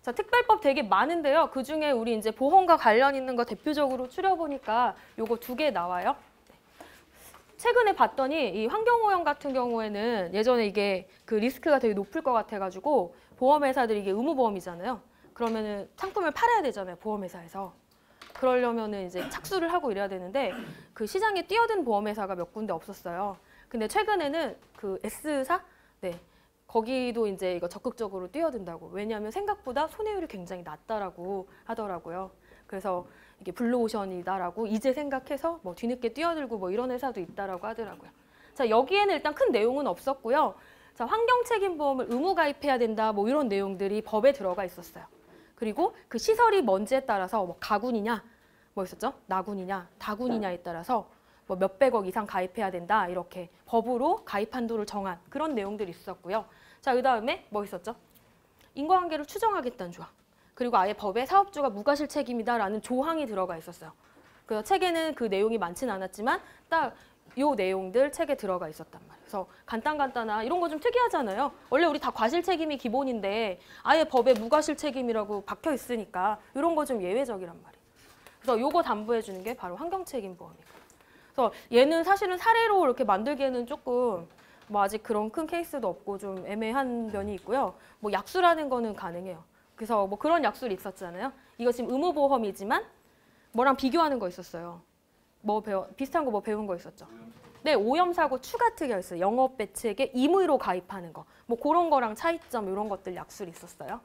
Speaker 1: 자, 특별법 되게 많은데요. 그중에 우리 이제 보험과 관련 있는 거 대표적으로 추려보니까 요거 2개 나와요. 최근에 봤더니 이 환경오염 같은 경우에는 예전에 이게 그 리스크가 되게 높을 것 같아가지고 보험회사들이 이게 의무보험이잖아요. 그러면은 상품을 팔아야 되잖아요, 보험회사에서. 그러려면은 이제 착수를 하고 이래야 되는데 그 시장에 뛰어든 보험회사가 몇 군데 없었어요. 근데 최근에는 그 S사? 네. 거기도 이제 이거 적극적으로 뛰어든다고. 왜냐하면 생각보다 손해율이 굉장히 낮다라고 하더라고요. 그래서 이게 블루오션이다라고 이제 생각해서 뭐 뒤늦게 뛰어들고 뭐 이런 회사도 있다라고 하더라고요. 자, 여기에는 일단 큰 내용은 없었고요. 자, 환경책임보험을 의무 가입해야 된다 뭐 이런 내용들이 법에 들어가 있었어요. 그리고 그 시설이 뭔지에 따라서 뭐 가군이냐, 뭐 있었죠? 나군이냐, 다군이냐에 따라서 뭐 몇백억 이상 가입해야 된다 이렇게 법으로 가입 한도를 정한 그런 내용들이 있었고요. 자, 그다음에 뭐 있었죠? 인과관계를 추정하겠다는 조항. 그리고 아예 법에 사업주가 무과실 책임이다라는 조항이 들어가 있었어요. 그래서 책에는 그 내용이 많지는 않았지만 딱 요 내용들 책에 들어가 있었단 말이에요. 그래서 간단한 이런 거 좀 특이하잖아요. 원래 우리 다 과실 책임이 기본인데 아예 법에 무과실 책임이라고 박혀 있으니까 이런 거 좀 예외적이란 말이에요. 그래서 요거 담보해 주는 게 바로 환경책임보험이고. 그래서 얘는 사실은 사례로 이렇게 만들기에는 조금 뭐 아직 그런 큰 케이스도 없고 좀 애매한 면이 있고요. 뭐 약수라는 거는 가능해요. 그래서 뭐 그런 약술이 있었잖아요. 이거 지금 의무보험이지만 뭐랑 비교하는 거 있었어요. 뭐 비슷한 거 뭐 배운 거 있었죠. 네, 오염사고 추가 특약이었어요. 영업 배치액에 임의로 가입하는 거. 뭐 그런 거랑 차이점 이런 것들 약술이 있었어요.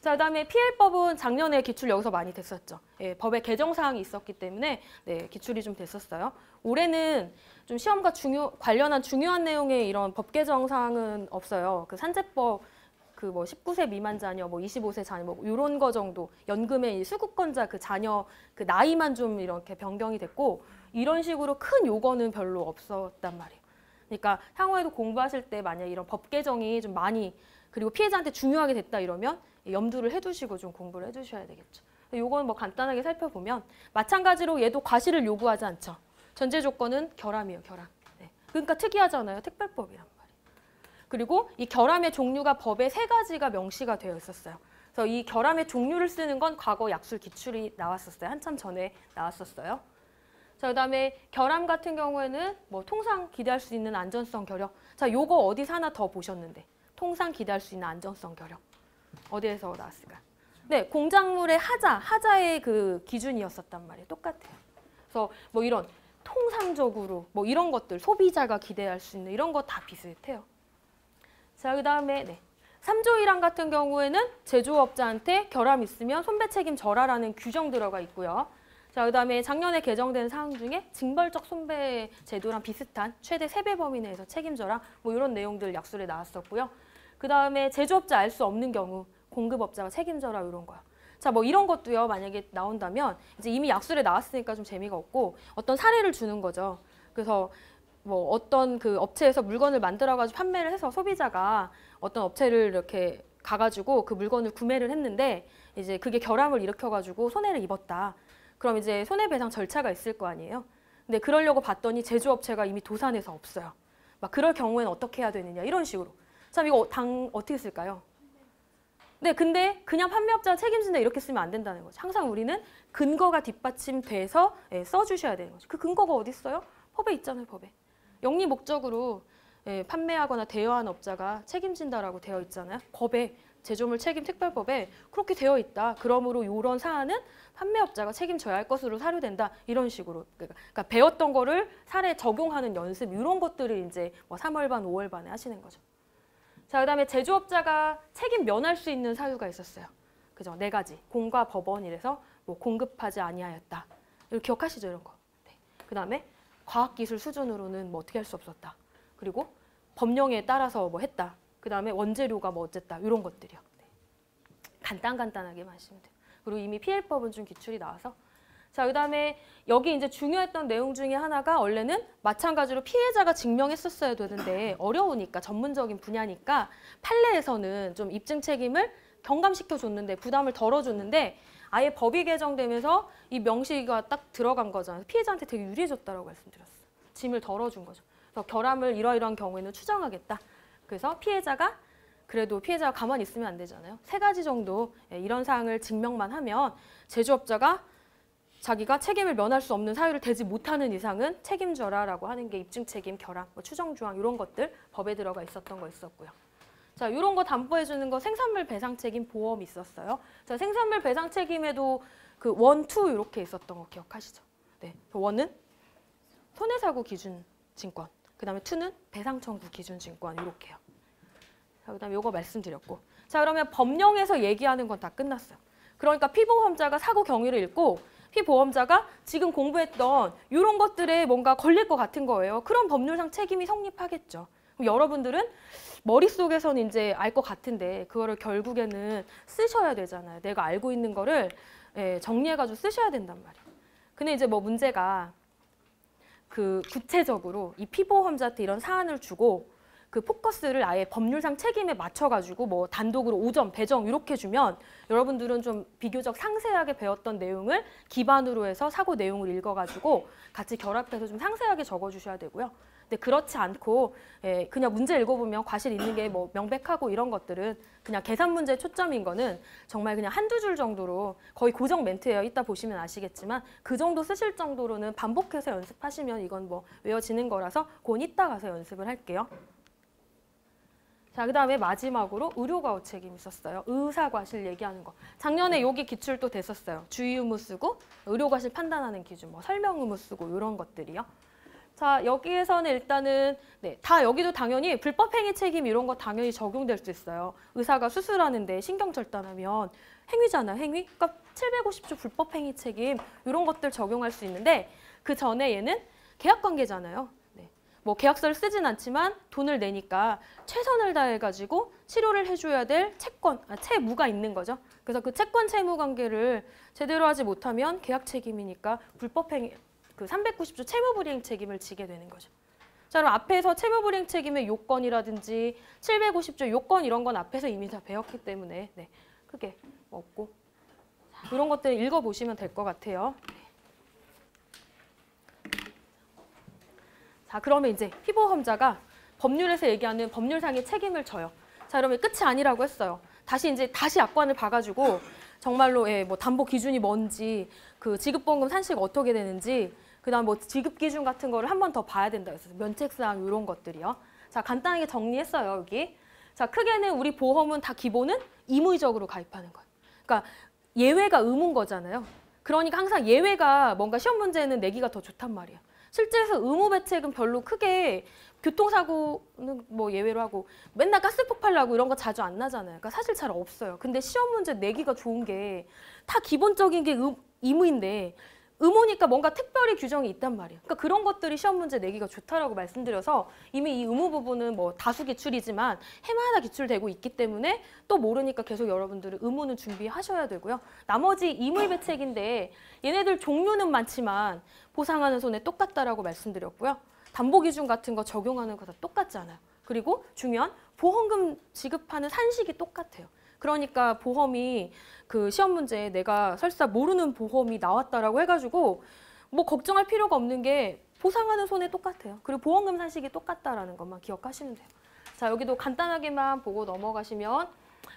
Speaker 1: 자, 그다음에 PL법은 작년에 기출 여기서 많이 됐었죠. 법에 개정 사항이 있었기 때문에 기출이 좀 됐었어요. 올해는 좀 시험과 관련한 중요한 내용의 이런 법 개정 사항은 없어요. 그 산재법 그 뭐 19세 미만 자녀, 뭐 25세 자녀, 뭐 이런 거 정도 연금의 수급권자 그 자녀 그 나이만 좀 이렇게 변경이 됐고 이런 식으로 큰 요거는 별로 없었단 말이에요. 그러니까 향후에도 공부하실 때 만약 이런 법 개정이 좀 많이 그리고 피해자한테 중요하게 됐다 이러면 염두를 해두시고 좀 공부를 해주셔야 되겠죠. 요건 뭐 간단하게 살펴보면 마찬가지로 얘도 과실을 요구하지 않죠. 전제 조건은 결함이에요, 결함. 네. 그러니까 특이하잖아요, 특별법이란 말이에요. 그리고 이 결함의 종류가 법에 3가지가 명시가 되어 있었어요. 그래서 이 결함의 종류를 쓰는 건 과거 약술 기출이 나왔었어요. 한참 전에 나왔었어요. 자, 그다음에 결함 같은 경우에는 뭐 통상 기대할 수 있는 안전성 결여. 자, 요거 어디서 하나 더 보셨는데 통상 기대할 수 있는 안전성 결여. 어디에서 나왔을까? 네, 공작물의 하자의 그 기준이었었단 말이에요. 똑같아요. 그래서 뭐 이런 통상적으로 뭐 이런 것들 소비자가 기대할 수 있는 이런 거 다 비슷해요. 자, 그다음에 네. 3조 1항 같은 경우에는 제조업자한테 결함 있으면 손배 책임 져라라는 규정 들어가 있고요. 자, 그다음에 작년에 개정된 사항 중에 징벌적 손배 제도랑 비슷한 최대 3배 범위 내에서 책임져라 뭐 이런 내용들 약술에 나왔었고요. 그다음에 제조업자 알 수 없는 경우 공급업자가 책임져라 이런 거요. 자, 뭐 이런 것도요. 만약에 나온다면 이제 이미 약술에 나왔으니까 좀 재미가 없고 어떤 사례를 주는 거죠. 그래서 뭐 어떤 그 업체에서 물건을 만들어가지고 판매를 해서 소비자가 어떤 업체를 이렇게 가가지고 그 물건을 구매를 했는데 이제 그게 결함을 일으켜가지고 손해를 입었다. 그럼 이제 손해배상 절차가 있을 거 아니에요. 근데 그러려고 봤더니 제조업체가 이미 도산해서 없어요. 막 그럴 경우에는 어떻게 해야 되느냐 이런 식으로. 참 이거 어떻게 쓸까요? 네, 근데 그냥 판매업자가 책임진다 이렇게 쓰면 안 된다는 거죠. 항상 우리는 근거가 뒷받침돼서 써주셔야 되는 거죠. 그 근거가 어디 있어요? 법에 있잖아요, 법에. 영리 목적으로 판매하거나 대여한 업자가 책임진다라고 되어 있잖아요. 법에 제조물 책임 특별법에 그렇게 되어 있다. 그러므로 이런 사안은 판매업자가 책임져야 할 것으로 사료된다. 이런 식으로. 그러니까 배웠던 거를 사례에 적용하는 연습 이런 것들을 이제 뭐 3월반, 5월반에 하시는 거죠. 자, 그다음에 제조업자가 책임 면할 수 있는 사유가 있었어요. 그죠? 4가지. 공과 법원 이래서 뭐 공급하지 아니하였다. 이거 기억하시죠, 이런 거. 네. 그다음에 과학기술 수준으로는 뭐 어떻게 할 수 없었다. 그리고 법령에 따라서 뭐 했다. 그다음에 원재료가 뭐 어쨌다. 이런 것들이요. 네. 간단하게만 하시면 돼요. 그리고 이미 PL법은 좀 기출이 나와서. 자, 그다음에 여기 이제 중요했던 내용 중에 하나가 원래는 마찬가지로 피해자가 증명했었어야 되는데 어려우니까 전문적인 분야니까 판례에서는 좀 입증 책임을 경감시켜줬는데 부담을 덜어줬는데 아예 법이 개정되면서 이 명시가 딱 들어간 거잖아요. 피해자한테 되게 유리해졌다라고 말씀드렸어요. 짐을 덜어준 거죠. 그래서 결함을 이러이러한 경우에는 추정하겠다. 그래서 그래도 피해자가 가만히 있으면 안 되잖아요. 3가지 정도 이런 사항을 증명만 하면 제조업자가 자기가 책임을 면할 수 없는 사유를 대지 못하는 이상은 책임져라라고 하는 게 입증 책임, 결함, 뭐 추정 조항 이런 것들 법에 들어가 있었던 거 있었고요. 자, 이런 거 담보해 주는 거 생산물 배상 책임 보험 있었어요. 자, 생산물 배상 책임에도 그 1, 2 이렇게 있었던 거 기억하시죠? 네, 1은 손해사고 기준 증권, 그다음에 2는 배상 청구 기준 증권 이렇게요. 자, 그다음에 요거 말씀드렸고. 자, 그러면 법령에서 얘기하는 건 다 끝났어요. 그러니까 피보험자가 사고 경위를 읽고 피보험자가 지금 공부했던 이런 것들에 뭔가 걸릴 것 같은 거예요. 그럼 법률상 책임이 성립하겠죠. 그럼 여러분들은 머릿속에서는 이제 알 것 같은데 그거를 결국에는 쓰셔야 되잖아요. 내가 알고 있는 거를 정리해가지고 쓰셔야 된단 말이에요. 근데 이제 뭐 문제가 그 구체적으로 이 피보험자한테 이런 사안을 주고 그 포커스를 아예 법률상 책임에 맞춰가지고 뭐 단독으로 5점, 배정 이렇게 주면 여러분들은 좀 비교적 상세하게 배웠던 내용을 기반으로 해서 사고 내용을 읽어가지고 같이 결합해서 좀 상세하게 적어주셔야 되고요. 근데 그렇지 않고 그냥 문제 읽어보면 과실 있는 게 뭐 명백하고 이런 것들은 그냥 계산 문제에 초점인 거는 정말 그냥 1-2줄 정도로 거의 고정 멘트예요. 이따 보시면 아시겠지만 그 정도 쓰실 정도로는 반복해서 연습하시면 이건 뭐 외워지는 거라서 그건 이따 가서 연습을 할게요. 자, 그다음에 마지막으로 의료과오 책임 있었어요. 의사과실 얘기하는 거. 작년에 여기 기출도 됐었어요. 주의 의무 쓰고 의료과실 판단하는 기준, 뭐 설명 의무 쓰고 이런 것들이요. 자, 여기에서는 일단은 다 여기도 당연히 불법행위 책임 이런 거 당연히 적용될 수 있어요. 의사가 수술하는데 신경절단하면 행위잖아요, 행위. 그러니까 750조 불법행위 책임 이런 것들 적용할 수 있는데 그 전에 얘는 계약관계잖아요. 뭐 계약서를 쓰진 않지만 돈을 내니까 최선을 다해가지고 치료를 해줘야 될 채무가 있는 거죠. 그래서 그 채권 채무 관계를 제대로 하지 못하면 계약 책임이니까 불법행위 그 390조 채무불이행 책임을 지게 되는 거죠. 자, 그럼 앞에서 채무불이행 책임의 요건이라든지 750조 요건 이런 건 앞에서 이미 다 배웠기 때문에 크게 없고 이런 것들 읽어보시면 될 것 같아요. 자, 그러면 이제 피보험자가 법률에서 얘기하는 법률상의 책임을 져요. 자, 그러면 끝이 아니라고 했어요. 다시 악관을 봐가지고 정말로 뭐 담보 기준이 뭔지 그 지급보험금 산식 어떻게 되는지, 그다음 뭐 지급 기준 같은 거를 한 번 더 봐야 된다 했어요. 면책사항 이런 것들이요. 자, 간단하게 정리했어요, 여기. 자, 크게는 우리 보험은 다 기본은 의무적으로 가입하는 거예요. 그러니까 예외가 의무인 거잖아요. 그러니까 항상 예외가 뭔가 시험 문제는 내기가 더 좋단 말이에요. 실제에서 의무 배책은 별로 크게 교통사고는 뭐 예외로 하고 맨날 가스 폭발 나고 이런 거 자주 안 나잖아요. 그러니까 사실 잘 없어요. 근데 시험 문제 내기가 좋은 게 다 기본적인 게 의무인데 의무니까 뭔가 특별히 규정이 있단 말이에요. 그러니까 그런 것들이 시험 문제 내기가 좋다라고 말씀드려서 이미 이 의무 부분은 뭐 다수 기출이지만 해마다 기출되고 있기 때문에 또 모르니까 계속 여러분들은 의무는 준비하셔야 되고요. 나머지 의무 배책인데 얘네들 종류는 많지만 보상하는 손해 똑같다라고 말씀드렸고요. 담보 기준 같은 거 적용하는 거 다 똑같잖아요. 그리고 중요한 보험금 지급하는 산식이 똑같아요. 그러니까 보험이 그 시험 문제에 내가 설사 모르는 보험이 나왔다라고 해가지고 뭐 걱정할 필요가 없는 게 보상하는 손해 똑같아요. 그리고 보험금 산식이 똑같다라는 것만 기억하시면 돼요. 자, 여기도 간단하게만 보고 넘어가시면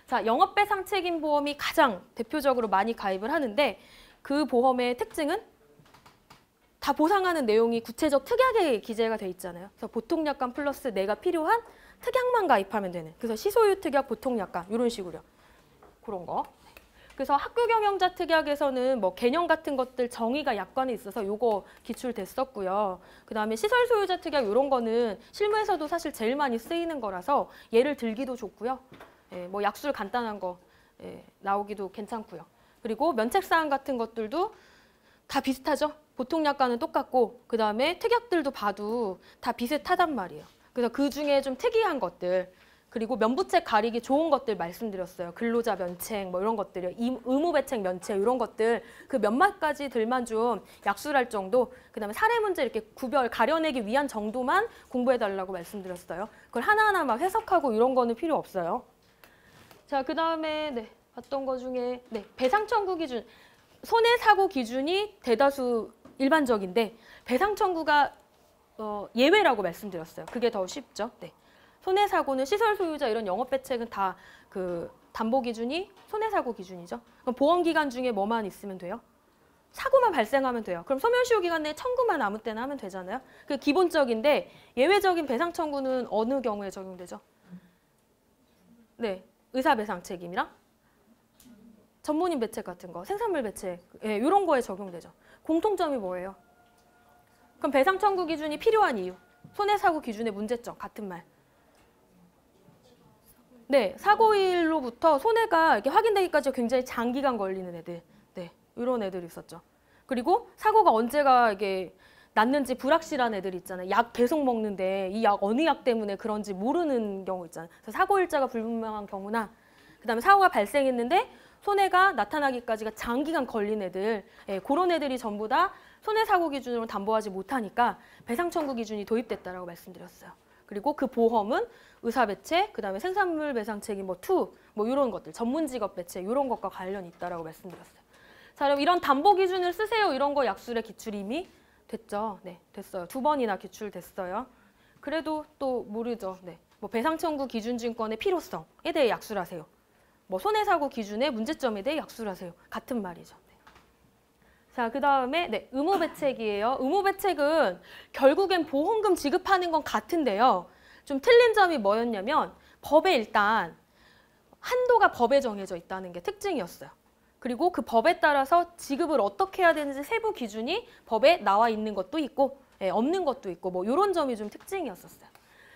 Speaker 1: 자, 영업배상 책임 보험이 가장 대표적으로 많이 가입을 하는데 그 보험의 특징은 다 보상하는 내용이 구체적 특약에 기재가 돼 있잖아요. 그래서 보통약관 플러스 내가 필요한 특약만 가입하면 되는. 그래서 시소유 특약, 보통약관 이런 식으로요. 그런 거. 그래서 학교 경영자 특약에서는 뭐 개념 같은 것들 정의가 약관에 있어서 요거 기출됐었고요. 그다음에 시설 소유자 특약 이런 거는 실무에서도 사실 제일 많이 쓰이는 거라서 예를 들기도 좋고요. 예, 뭐 약술 간단한 거 나오기도 괜찮고요. 그리고 면책사항 같은 것들도 다 비슷하죠. 보통약관은 똑같고 그다음에 특약들도 봐도 다 비슷하단 말이에요. 그래서 그중에 좀 특이한 것들 그리고 면부책 가리기 좋은 것들 말씀드렸어요. 근로자 면책 뭐 이런 것들이요. 의무배책 면책 이런 것들 그 몇몇 가지들만 좀 약술할 정도 그다음에 사례 문제 이렇게 구별 가려내기 위한 정도만 공부해달라고 말씀드렸어요. 그걸 하나하나 막 해석하고 이런 거는 필요 없어요. 자, 그다음에 봤던 거 중에 배상 청구 기준 손해사고 기준이 대다수 일반적인데 배상 청구가 예외라고 말씀드렸어요. 그게 더 쉽죠. 네. 손해사고는 시설 소유자 이런 영업배책은 다 그 담보 기준이 손해사고 기준이죠. 그럼 보험기간 중에 뭐만 있으면 돼요? 사고만 발생하면 돼요. 그럼 소멸시효 기간 내에 청구만 아무 때나 하면 되잖아요. 그게 기본적인데 예외적인 배상 청구는 어느 경우에 적용되죠? 네, 의사배상 책임이랑 전문인 배책 같은 거, 생산물 배책 이런 거에 적용되죠. 공통점이 뭐예요? 그럼 배상 청구 기준이 필요한 이유, 손해사고 기준의 문제점 같은 말. 네, 사고일로부터 손해가 이렇게 확인되기까지 굉장히 장기간 걸리는 애들, 이런 애들이 있었죠. 그리고 사고가 언제가 이게 났는지 불확실한 애들 있잖아요. 약 계속 먹는데 이 약 어느 약 때문에 그런지 모르는 경우 있잖아요. 그래서 사고 일자가 불분명한 경우나, 그다음에 사고가 발생했는데 손해가 나타나기까지가 장기간 걸린 애들, 그런 애들이 전부 다 손해사고 기준으로 담보하지 못하니까 배상 청구 기준이 도입됐다라고 말씀드렸어요. 그리고 그 보험은 의사배책, 그다음에 생산물 배상 책임 뭐 이런 것들, 전문직업 배책 이런 것과 관련이 있다라고 말씀드렸어요. 자, 그럼 이런 담보 기준을 쓰세요. 이런 거 약술의 기출 이미 됐죠? 네, 됐어요. 2번이나 기출됐어요. 그래도 또 모르죠. 네, 뭐 배상 청구 기준 증권의 필요성에 대해 약술하세요. 뭐 손해사고 기준의 문제점에 대해 약술하세요. 같은 말이죠. 네. 자, 그다음에 의무배책이에요. 의무배책은 결국엔 보험금 지급하는 건 같은데요. 좀 틀린 점이 뭐였냐면 법에 일단 한도가 법에 정해져 있다는 게 특징이었어요. 그리고 그 법에 따라서 지급을 어떻게 해야 되는지 세부 기준이 법에 나와 있는 것도 있고 없는 것도 있고 뭐 이런 점이 좀 특징이었었어요.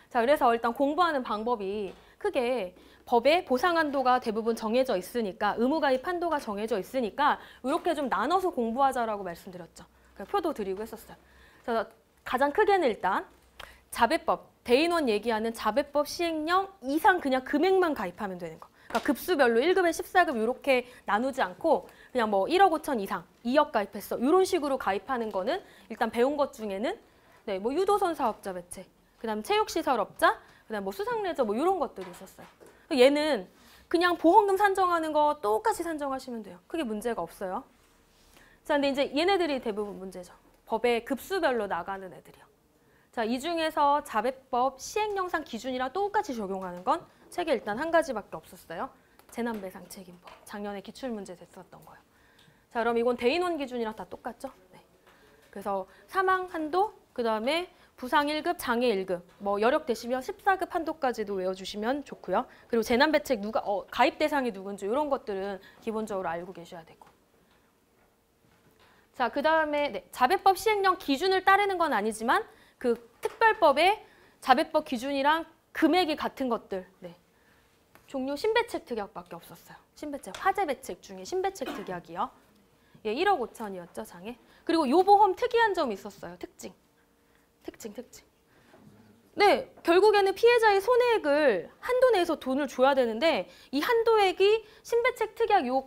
Speaker 1: 자, 그래서 일단 공부하는 방법이 크게 법에 보상 한도가 대부분 정해져 있으니까 의무가입 한도가 정해져 있으니까 이렇게 좀 나눠서 공부하자라고 말씀드렸죠. 표도 드리고 했었어요. 그래서 가장 크게는 일단 자배법, 대인원 얘기하는 자배법 시행령 이상 그냥 금액만 가입하면 되는 거. 그러니까 급수별로 1급에 14급 이렇게 나누지 않고 그냥 뭐 1억 5천 이상, 2억 가입했어. 이런 식으로 가입하는 거는 일단 배운 것 중에는 뭐 유도선 사업자 배책, 그다음 체육시설업자, 그다음 뭐 수상레저 뭐 이런 것들이 있었어요. 얘는 그냥 보험금 산정하는 거 똑같이 산정하시면 돼요. 크게 문제가 없어요. 자, 근데 이제 얘네들이 대부분 문제죠. 법에 급수별로 나가는 애들이요. 자, 이 중에서 자배법 시행령상 기준이랑 똑같이 적용하는 건 책에 일단 한 가지밖에 없었어요. 재난배상 책임법. 작년에 기출문제 됐었던 거예요. 자, 그럼 이건 대인원 기준이랑 다 똑같죠? 네. 그래서 사망 한도, 그 다음에 부상 1급, 장애 1급, 뭐 여력 되시면 14급 한도까지도 외워주시면 좋고요. 그리고 재난배책 누가 가입 대상이 누군지 이런 것들은 기본적으로 알고 계셔야 되고. 자, 그 다음에 네, 자배법 시행령 기준을 따르는 건 아니지만 그 특별법의 자배법 기준이랑 금액이 같은 것들. 네. 종료 신배책 특약밖에 없었어요. 신배책, 화재배책 중에 신배책 특약이요. 예, 1억 5천이었죠, 장애. 그리고 요 보험 특이한 점이 있었어요. 특징. 네, 결국에는 피해자의 손해액을 한도 내에서 돈을 줘야 되는데 이 한도액이 신배책 특약 요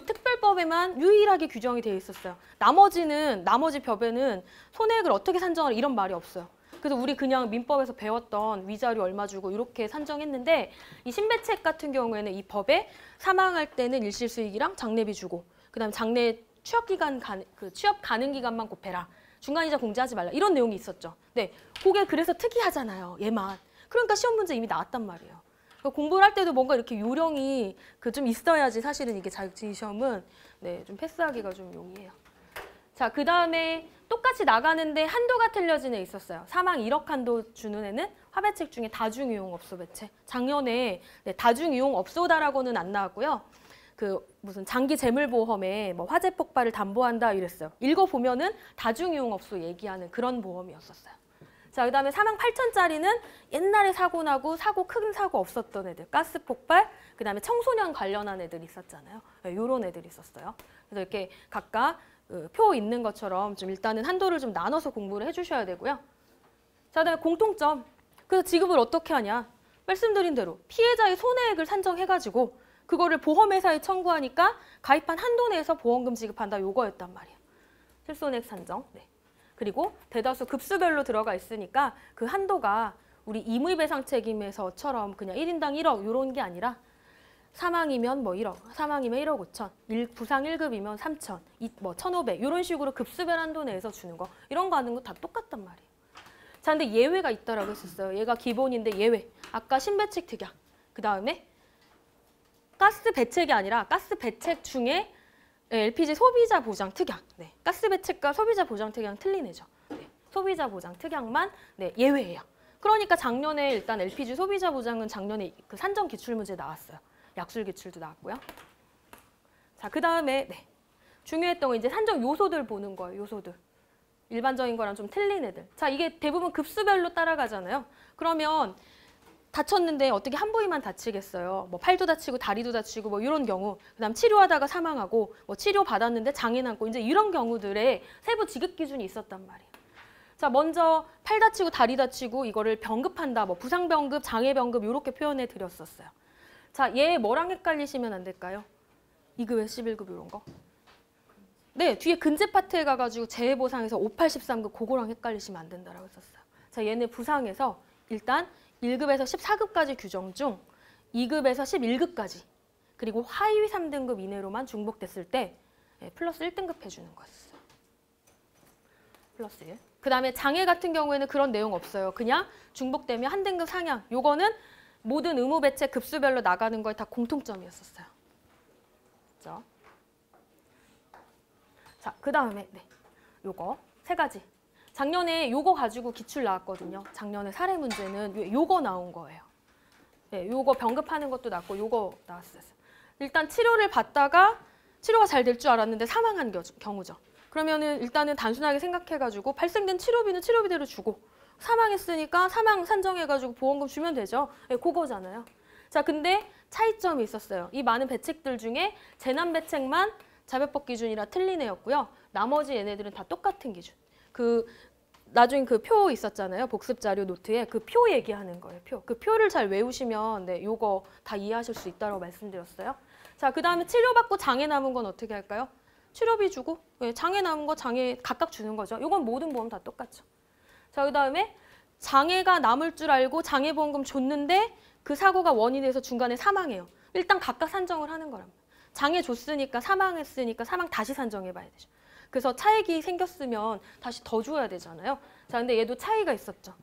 Speaker 1: 특별법에만 유일하게 규정이 되어 있었어요. 나머지 법에는 손해액을 어떻게 산정하라 이런 말이 없어요. 그래서 우리 그냥 민법에서 배웠던 위자료 얼마 주고 이렇게 산정했는데 이 신배책 같은 경우에는 이 법에 사망할 때는 일시수익이랑 장례비 주고 그다음에 장례 취업 가능 기간만 곱해라. 중간이자 공제하지 말라. 이런 내용이 있었죠. 네, 그게 그래서 특이하잖아요. 얘만. 그러니까 시험 문제 이미 나왔단 말이에요. 그러니까 공부를 할 때도 뭔가 이렇게 요령이 좀 있어야지 사실은 이게 자격증 시험은 네, 좀 패스하기가 좀 용이해요. 자, 그 다음에 똑같이 나가는데 한도가 틀려진 애 있었어요. 사망 1억 한도 주는 애는 화배책 중에 다중이용업소 배책. 작년에 네, 다중이용업소다라고는 안 나왔고요. 무슨 장기 재물보험에 뭐 화재 폭발을 담보한다 이랬어요. 읽어보면은 다중이용업소 얘기하는 그런 보험이었었어요. 자, 그 다음에 사망 8천짜리는 옛날에 사고 나고 큰 사고 없었던 애들. 가스 폭발, 그 다음에 청소년 관련한 애들 있었잖아요. 네, 이런 애들이 있었어요. 그래서 이렇게 각각 표 있는 것처럼 좀 일단은 한도를 좀 나눠서 공부를 해주셔야 되고요. 자, 그다음에 공통점. 그래서 지급을 어떻게 하냐. 말씀드린 대로 피해자의 손해액을 산정해가지고 그거를 보험회사에 청구하니까 가입한 한도 내에서 보험금 지급한다 요거였단 말이에요. 실손액 산정. 네. 그리고 대다수 급수별로 들어가 있으니까 그 한도가 우리 임의배상 책임에서처럼 그냥 1인당 1억 이런 게 아니라 사망이면 뭐 1억, 사망이면 1억 5천, 부상 1급이면 3천, 뭐 1,500 이런 식으로 급수별 한도 내에서 주는 거 이런 거 하는 거 다 똑같단 말이에요. 자, 근데 예외가 있다라고 했었어요. 얘가 기본인데 예외. 아까 신배책 특약. 그 다음에 가스 배책이 아니라 가스 배책 중에 LPG 소비자 보장 특약. 네. 가스 배책과 소비자 보장 특약은 틀린 애죠. 네. 소비자 보장 특약만 네, 예외예요. 그러니까 작년에 일단 LPG 소비자 보장은 작년에 그 산정 기출 문제 나왔어요. 약술 기출도 나왔고요. 자, 그 다음에 네. 중요했던 건 이제 산정 요소들 보는 거예요. 요소들. 일반적인 거랑 좀 틀린 애들. 자, 이게 대부분 급수별로 따라가잖아요. 그러면 다쳤는데 어떻게 한 부위만 다치겠어요. 뭐 팔도 다치고 다리도 다치고 뭐 이런 경우. 그다음 치료하다가 사망하고 뭐 치료 받았는데 장애 남고 이제 이런 경우들의 세부 지급 기준이 있었단 말이에요. 자, 먼저 팔 다치고 다리 다치고 이거를 병급한다. 뭐 부상 병급, 장애 병급 이렇게 표현해 드렸었어요. 자, 얘 뭐랑 헷갈리시면 안 될까요? 2급에 11급 이런 거. 네, 뒤에 근제 파트에 가가지고 재해보상에서 5813급 그거랑 헷갈리시면 안 된다라고 했었어요. 자, 얘네 부상에서 일단 1급에서 14급까지 규정 중 2급에서 11급까지 그리고 하위 3등급 이내로만 중복됐을 때 플러스 1등급 해주는 거였어요. 플러스 1. 그 다음에 장애 같은 경우에는 그런 내용 없어요. 그냥 중복되면 한 등급 상향. 요거는 모든 의무 배책 급수별로 나가는 거에 다 공통점이었었어요. 그렇죠? 자, 그 다음에 네, 요거 세 가지. 작년에 요거 가지고 기출 나왔거든요. 작년에 사례 문제는 요거 나온 거예요. 네, 요거 병급하는 것도 나왔고 요거 나왔어요. 일단 치료를 받다가 치료가 잘 될 줄 알았는데 사망한 경우죠. 그러면은 일단은 단순하게 생각해가지고 발생된 치료비는 치료비대로 주고 사망했으니까 사망 산정해가지고 보험금 주면 되죠. 네, 그거잖아요. 자, 근데 차이점이 있었어요. 이 많은 배책들 중에 재난배책만 자배법 기준이라 틀린 애였고요. 나머지 얘네들은 다 똑같은 기준. 나중에 그 표 있었잖아요. 복습자료 노트에 그 표 얘기하는 거예요. 표. 그 표를 잘 외우시면 네, 요거 다 이해하실 수 있다고 말씀드렸어요. 자, 그 다음에 치료받고 장애 남은 건 어떻게 할까요? 치료비 주고 네, 장애 남은 거 장애 각각 주는 거죠. 요건 모든 보험 다 똑같죠. 자, 그 다음에 장애가 남을 줄 알고 장애보험금 줬는데 그 사고가 원인이 돼서 중간에 사망해요. 일단 각각 산정을 하는 거랍니다. 장애 줬으니까 사망했으니까 사망 다시 산정해봐야 되죠. 그래서 차액이 생겼으면 다시 더 줘야 되잖아요. 자, 근데 얘도 차이가 있었죠.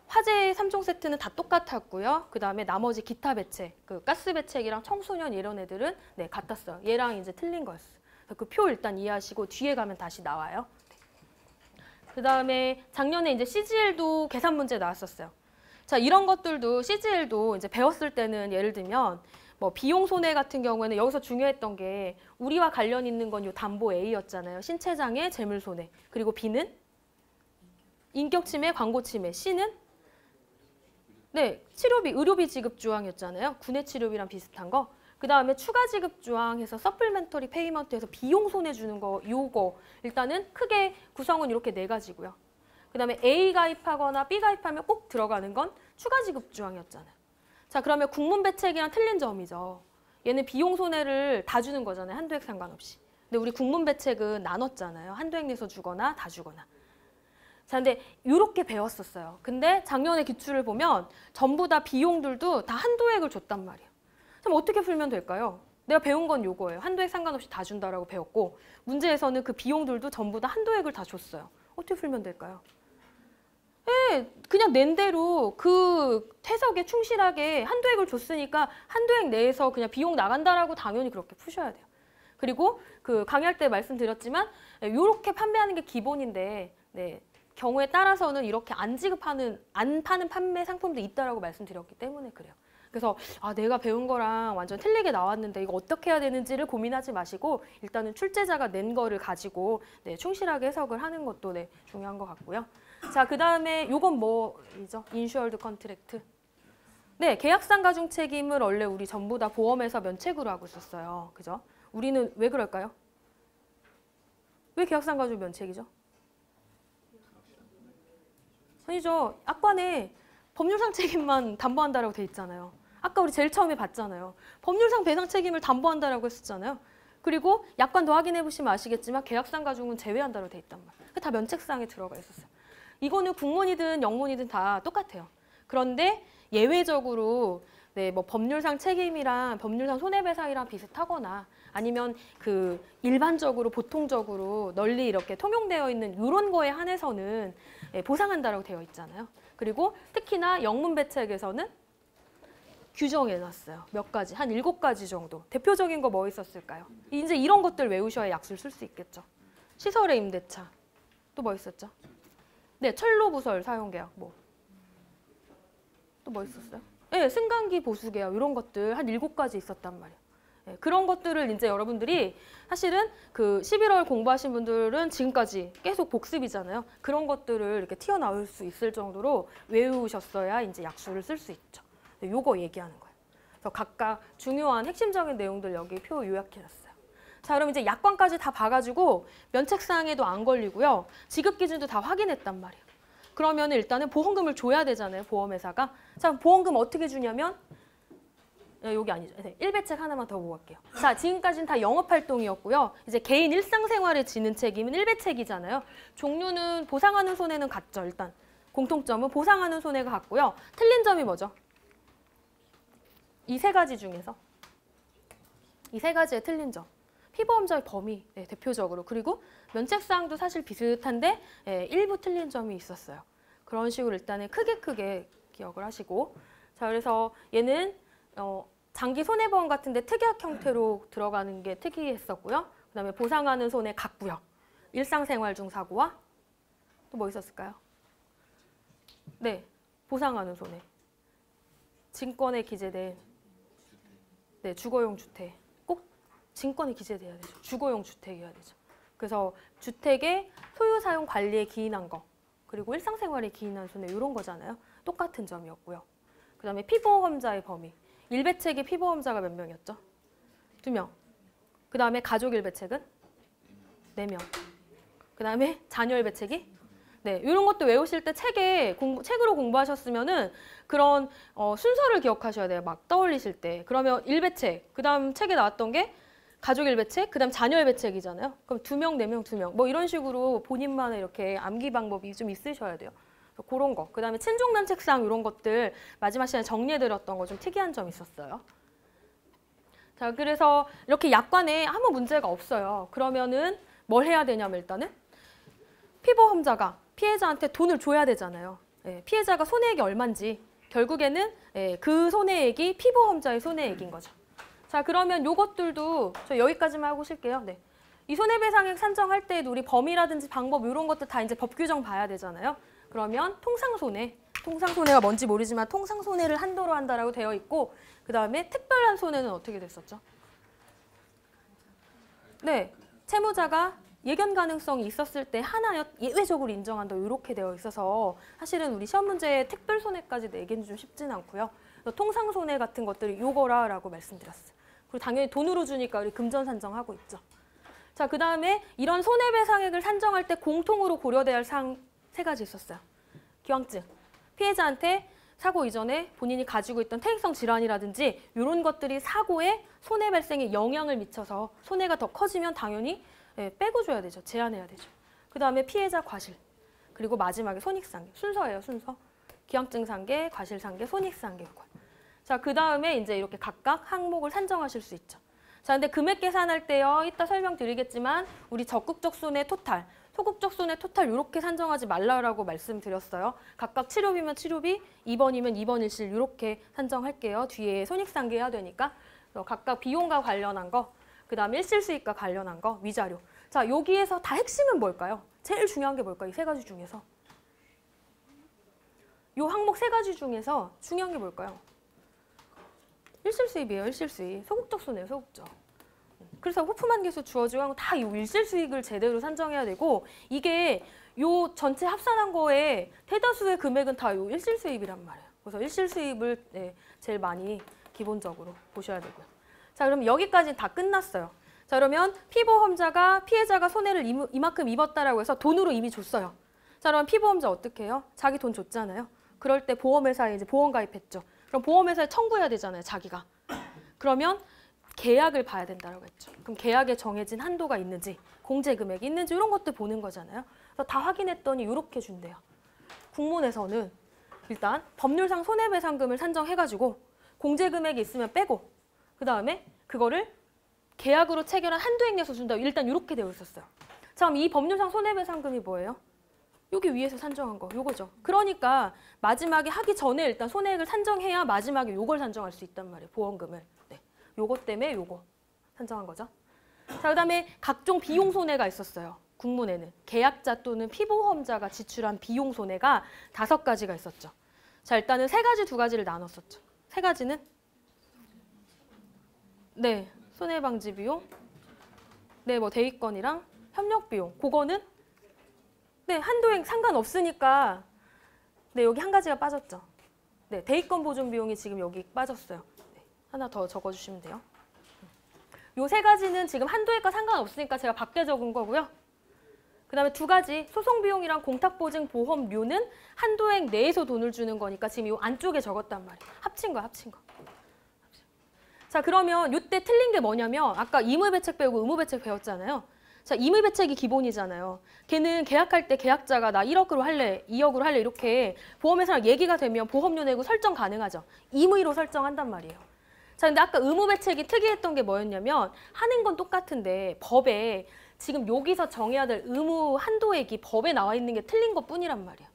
Speaker 1: 화재 3종 세트는 다 똑같았고요. 그 다음에 나머지 기타 배책, 그 가스 배책이랑 청소년 이런 애들은 네, 같았어요. 얘랑 이제 틀린 거였어요. 그 표 일단 이해하시고 뒤에 가면 다시 나와요. 그 다음에 작년에 이제 CGL도 계산 문제 나왔었어요. 자, 이런 것들도 CGL도 이제 배웠을 때는 예를 들면 뭐 비용 손해 같은 경우에는 여기서 중요했던 게 우리와 관련 있는 건 요 담보 A였잖아요. 신체장애, 재물손해. 그리고 B는 인격침해, 광고침해. C는 네, 치료비, 의료비 지급 조항이었잖아요. 군의 치료비랑 비슷한 거. 그 다음에 추가 지급 조항해서 서플멘터리 페이먼트에서 비용 손해 주는 거, 요거 일단은 크게 구성은 이렇게 4가지고요. 그 다음에 A 가입하거나 B 가입하면 꼭 들어가는 건 추가 지급 조항이었잖아요. 자, 그러면 국문배책이랑 틀린 점이죠. 얘는 비용 손해를 다 주는 거잖아요. 한도 액 상관없이. 근데 우리 국문배책은 나눴잖아요. 한도 액 내서 주거나 다 주거나. 자, 근데 이렇게 배웠었어요. 근데 작년에 기출을 보면 전부 다 비용들도 다 한도액을 줬단 말이에요. 그럼 어떻게 풀면 될까요? 내가 배운 건 요거예요. 한도액 상관없이 다 준다라고 배웠고 문제에서는 그 비용들도 전부 다 한도액을 다 줬어요. 어떻게 풀면 될까요? 네, 그냥 낸 대로 그 해석에 충실하게 한도액을 줬으니까 한도액 내에서 그냥 비용 나간다라고 당연히 그렇게 푸셔야 돼요. 그리고 그 강의할 때 말씀드렸지만 이렇게 판매하는 게 기본인데 네, 경우에 따라서는 이렇게 안 파는 판매 상품도 있다라고 말씀드렸기 때문에 그래요. 그래서 아, 내가 배운 거랑 완전 틀리게 나왔는데 이거 어떻게 해야 되는지를 고민하지 마시고 일단은 출제자가 낸 거를 가지고 네, 충실하게 해석을 하는 것도 네, 중요한 것 같고요. 자, 그 다음에 요건 뭐이죠? 인슈얼드 컨트랙트. 네, 계약상 가중 책임을 원래 우리 전부 다 보험회사 면책으로 하고 있었어요. 그죠? 우리는 왜 그럴까요? 왜 계약상 가중 면책이죠? 아니죠. 약관에 법률상 책임만 담보한다라고 돼 있잖아요. 아까 우리 제일 처음에 봤잖아요. 법률상 배상 책임을 담보한다라고 했었잖아요. 그리고 약관도 확인해 보시면 아시겠지만 계약상 가중은 제외한다로 돼 있단 말이에요. 다 면책사항에 들어가 있었어요. 이거는 국문이든 영문이든 다 똑같아요. 그런데 예외적으로 네, 뭐 법률상 책임이랑 법률상 손해배상이랑 비슷하거나 아니면 그 일반적으로 보통적으로 널리 이렇게 통용되어 있는 이런 거에 한해서는 네, 보상한다라고 되어 있잖아요. 그리고 특히나 영문배책에서는 규정해놨어요. 몇 가지, 한 7가지 정도. 대표적인 거 뭐 있었을까요? 이제 이런 것들 외우셔야 약수를 쓸 수 있겠죠. 시설의 임대차. 또 뭐 있었죠? 네, 철로부설 사용계약. 뭐. 또 뭐 있었어요? 네, 승강기 보수계약. 이런 것들 한 7가지 있었단 말이에요. 네, 그런 것들을 이제 여러분들이 사실은 그 11월 공부하신 분들은 지금까지 계속 복습이잖아요. 그런 것들을 이렇게 튀어나올 수 있을 정도로 외우셨어야 이제 약수를 쓸 수 있죠. 네, 요거 얘기하는 거예요. 그래서 각각 중요한 핵심적인 내용들 여기 표 요약해놨어요. 자, 그럼 이제 약관까지 다 봐가지고 면책사항에도 안 걸리고요. 지급기준도 다 확인했단 말이에요. 그러면 일단은 보험금을 줘야 되잖아요, 보험회사가. 자, 보험금 어떻게 주냐면 여기 아니죠. 네, 1배책 하나만 더 보고 갈게요. 자, 지금까지는 다 영업활동이었고요. 이제 개인 일상생활에 지는 책임은 1배책이잖아요. 종류는 보상하는 손해는 같죠, 일단. 공통점은 보상하는 손해가 같고요. 틀린 점이 뭐죠? 이 3가지 중에서. 이 3가지의 틀린 점. 피보험자의 범위, 네, 대표적으로. 그리고 면책사항도 사실 비슷한데 일부 틀린 점이 있었어요. 그런 식으로 일단은 크게 기억을 하시고. 자, 그래서 얘는 장기 손해보험 같은데 특약 형태로 들어가는 게 특이했었고요. 그다음에 보상하는 손해 같고요. 일상생활 중 사고와 또 뭐 있었을까요? 네, 보상하는 손해. 증권에 기재된 네, 주거용 주택. 꼭 증권에 기재돼야 되죠. 주거용 주택이어야 되죠. 그래서 주택의 소유 사용 관리에 기인한 거. 그리고 일상생활에 기인한 손해 이런 거잖아요. 똑같은 점이었고요. 그다음에 피보험자의 범위. 1배책의 피보험자가 몇 명이었죠? 2명. 그 다음에 가족 1배책은 4명. 그 다음에 자녀 1배책이 네, 이런 것도 외우실 때 책으로 공부하셨으면은 그런 순서를 기억하셔야 돼요. 막 떠올리실 때. 그러면 1배책, 그 다음 책에 나왔던 게 가족 1배책, 그 다음 자녀 1배책이잖아요. 그럼 2명, 4명, 2명. 뭐 이런 식으로 본인만의 이렇게 암기 방법이 좀 있으셔야 돼요. 그런 거. 그 다음에 친족난 책상 이런 것들 마지막 시간에 정리해드렸던 거 좀 특이한 점 있었어요. 자, 그래서 이렇게 약관에 아무 문제가 없어요. 그러면은 뭘 해야 되냐면 일단은 피보험자가 피해자한테 돈을 줘야 되잖아요. 예, 피해자가 손해액이 얼마인지 결국에는 그 손해액이 피보험자의 손해액인 거죠. 자, 그러면 요것들도 저 여기까지만 하고 쉴게요. 네. 이 손해배상액 산정할 때에도 우리 범위라든지 방법 이런 것들 다 이제 법 규정 봐야 되잖아요. 그러면 통상손해가 뭔지 모르지만 통상손해를 한도로 한다라고 되어 있고 그다음에 특별한 손해는 어떻게 됐었죠? 네, 채무자가 예견 가능성이 있었을 때 하나 예외적으로 인정한다 이렇게 되어 있어서 사실은 우리 시험 문제에 특별 손해까지 내기는 좀 쉽진 않고요. 통상 손해 같은 것들이 요거라라고 말씀드렸어요. 그리고 당연히 돈으로 주니까 우리 금전 산정하고 있죠. 자, 그다음에 이런 손해배상액을 산정할 때 공통으로 고려돼야 할 사항 3가지 있었어요. 기왕증, 피해자한테 사고 이전에 본인이 가지고 있던 퇴행성 질환이라든지 이런 것들이 사고에 손해 발생에 영향을 미쳐서 손해가 더 커지면 당연히 빼고 줘야 되죠. 제한해야 되죠. 그다음에 피해자 과실, 그리고 마지막에 손익상계. 순서예요, 순서. 기왕증 상계, 과실 상계, 손익상계. 자, 그다음에 이제 이렇게 각각 항목을 산정하실 수 있죠. 자, 근데 금액 계산할 때요. 이따 설명드리겠지만 우리 적극적 손해 토탈, 소극적 손해 토탈 이렇게 산정하지 말라라고 말씀드렸어요. 각각 치료비면 치료비, 입원이면 입원 일실 이렇게 산정할게요. 뒤에 손익상계 해야 되니까. 각각 비용과 관련한 거, 그다음에 일실수익과 관련한 거, 위자료. 자, 여기에서 다 핵심은 뭘까요? 제일 중요한 게 뭘까요? 이 3가지 중에서. 이 항목 3가지 중에서 중요한 게 뭘까요? 일실수입이에요, 일실수입. 소극적 손해예요, 소극적. 그래서 호프만 계수 주어지고 다 이 일실수익을 제대로 산정해야 되고 이게 요 전체 합산한 거에 대다수의 금액은 다 요 일실수입이란 말이에요. 그래서 일실수입을 제일 많이 기본적으로 보셔야 되고요. 자, 그럼 여기까지 다 끝났어요. 자, 그러면 피보험자가 피해자가 손해를 이만큼 입었다라고 해서 돈으로 이미 줬어요. 자, 그럼 피보험자 어떻게 해요? 자기 돈 줬잖아요. 그럴 때 보험회사에 이제 보험 가입했죠. 그럼 보험회사에 청구해야 되잖아요, 자기가. 그러면 계약을 봐야 된다고 했죠. 그럼 계약에 정해진 한도가 있는지, 공제 금액이 있는지 이런 것들 보는 거잖아요. 그래서 다 확인했더니 이렇게 준대요. 국문에서는 일단 법률상 손해배상금을 산정해가지고 공제 금액이 있으면 빼고 그다음에 그거를 계약으로 체결한 한도액 내서 준다. 일단 이렇게 되어 있었어요. 자, 그럼 이 법률상 손해배상금이 뭐예요? 여기 위에서 산정한 거, 요거죠. 그러니까 마지막에 하기 전에 일단 손해액을 산정해야 마지막에 요걸 산정할 수 있단 말이에요. 보험금을. 네. 요거 때문에 요거 산정한 거죠. 자, 그다음에 각종 비용 손해가 있었어요. 국문에는 계약자 또는 피보험자가 지출한 비용 손해가 5가지가 있었죠. 자, 일단은 3가지, 2가지를 나눴었죠. 3가지는 네, 손해방지 비용, 네, 뭐 대위권이랑 협력 비용. 그거는 네, 한도액 상관없으니까 네, 여기 한 가지가 빠졌죠. 네, 대위권 보존 비용이 지금 여기 빠졌어요. 네, 하나 더 적어주시면 돼요. 요 3가지는 지금 한도액과 상관없으니까 제가 밖에 적은 거고요. 그다음에 2가지 소송 비용이랑 공탁보증 보험료는 한도액 내에서 돈을 주는 거니까 지금 요 안쪽에 적었단 말이에요. 합친 거, 합친 거. 자, 그러면 이때 틀린 게 뭐냐면 아까 임의배책 배우고 의무배책 배웠잖아요. 자, 임의배책이 기본이잖아요. 걔는 계약할 때 계약자가 나 1억으로 할래, 2억으로 할래 이렇게 보험회사랑 얘기가 되면 보험료 내고 설정 가능하죠. 임의로 설정한단 말이에요. 자, 근데 아까 의무배책이 특이했던 게 뭐였냐면 하는 건 똑같은데 법에 지금 여기서 정해야 될 의무 한도액이 법에 나와 있는 게 틀린 것 뿐이란 말이에요.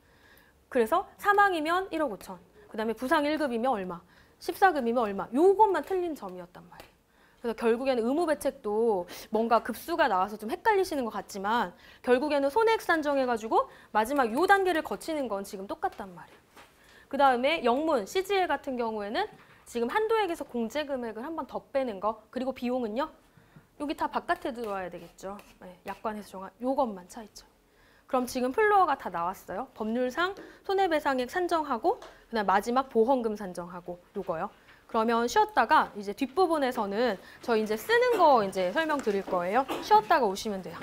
Speaker 1: 그래서 사망이면 1억 5천, 그다음에 부상 1급이면 얼마, 14급이면 얼마, 요것만 틀린 점이었단 말이에요. 그래서 결국에는 의무배책도 뭔가 급수가 나와서 좀 헷갈리시는 것 같지만 결국에는 손해액 산정해가지고 마지막 요 단계를 거치는 건 지금 똑같단 말이에요. 그 다음에 영문, CGL 같은 경우에는 지금 한도액에서 공제 금액을 한 번 더 빼는 거, 그리고 비용은요? 여기 다 바깥에 들어와야 되겠죠. 네, 약관에서 정한 요것만 차이죠. 그럼 지금 플로어가 다 나왔어요. 법률상 손해배상액 산정하고 그다음 마지막 보험금 산정하고 요거요. 그러면 쉬었다가 이제 뒷부분에서는 저 이제 쓰는 거 이제 설명드릴 거예요. 쉬었다가 오시면 돼요.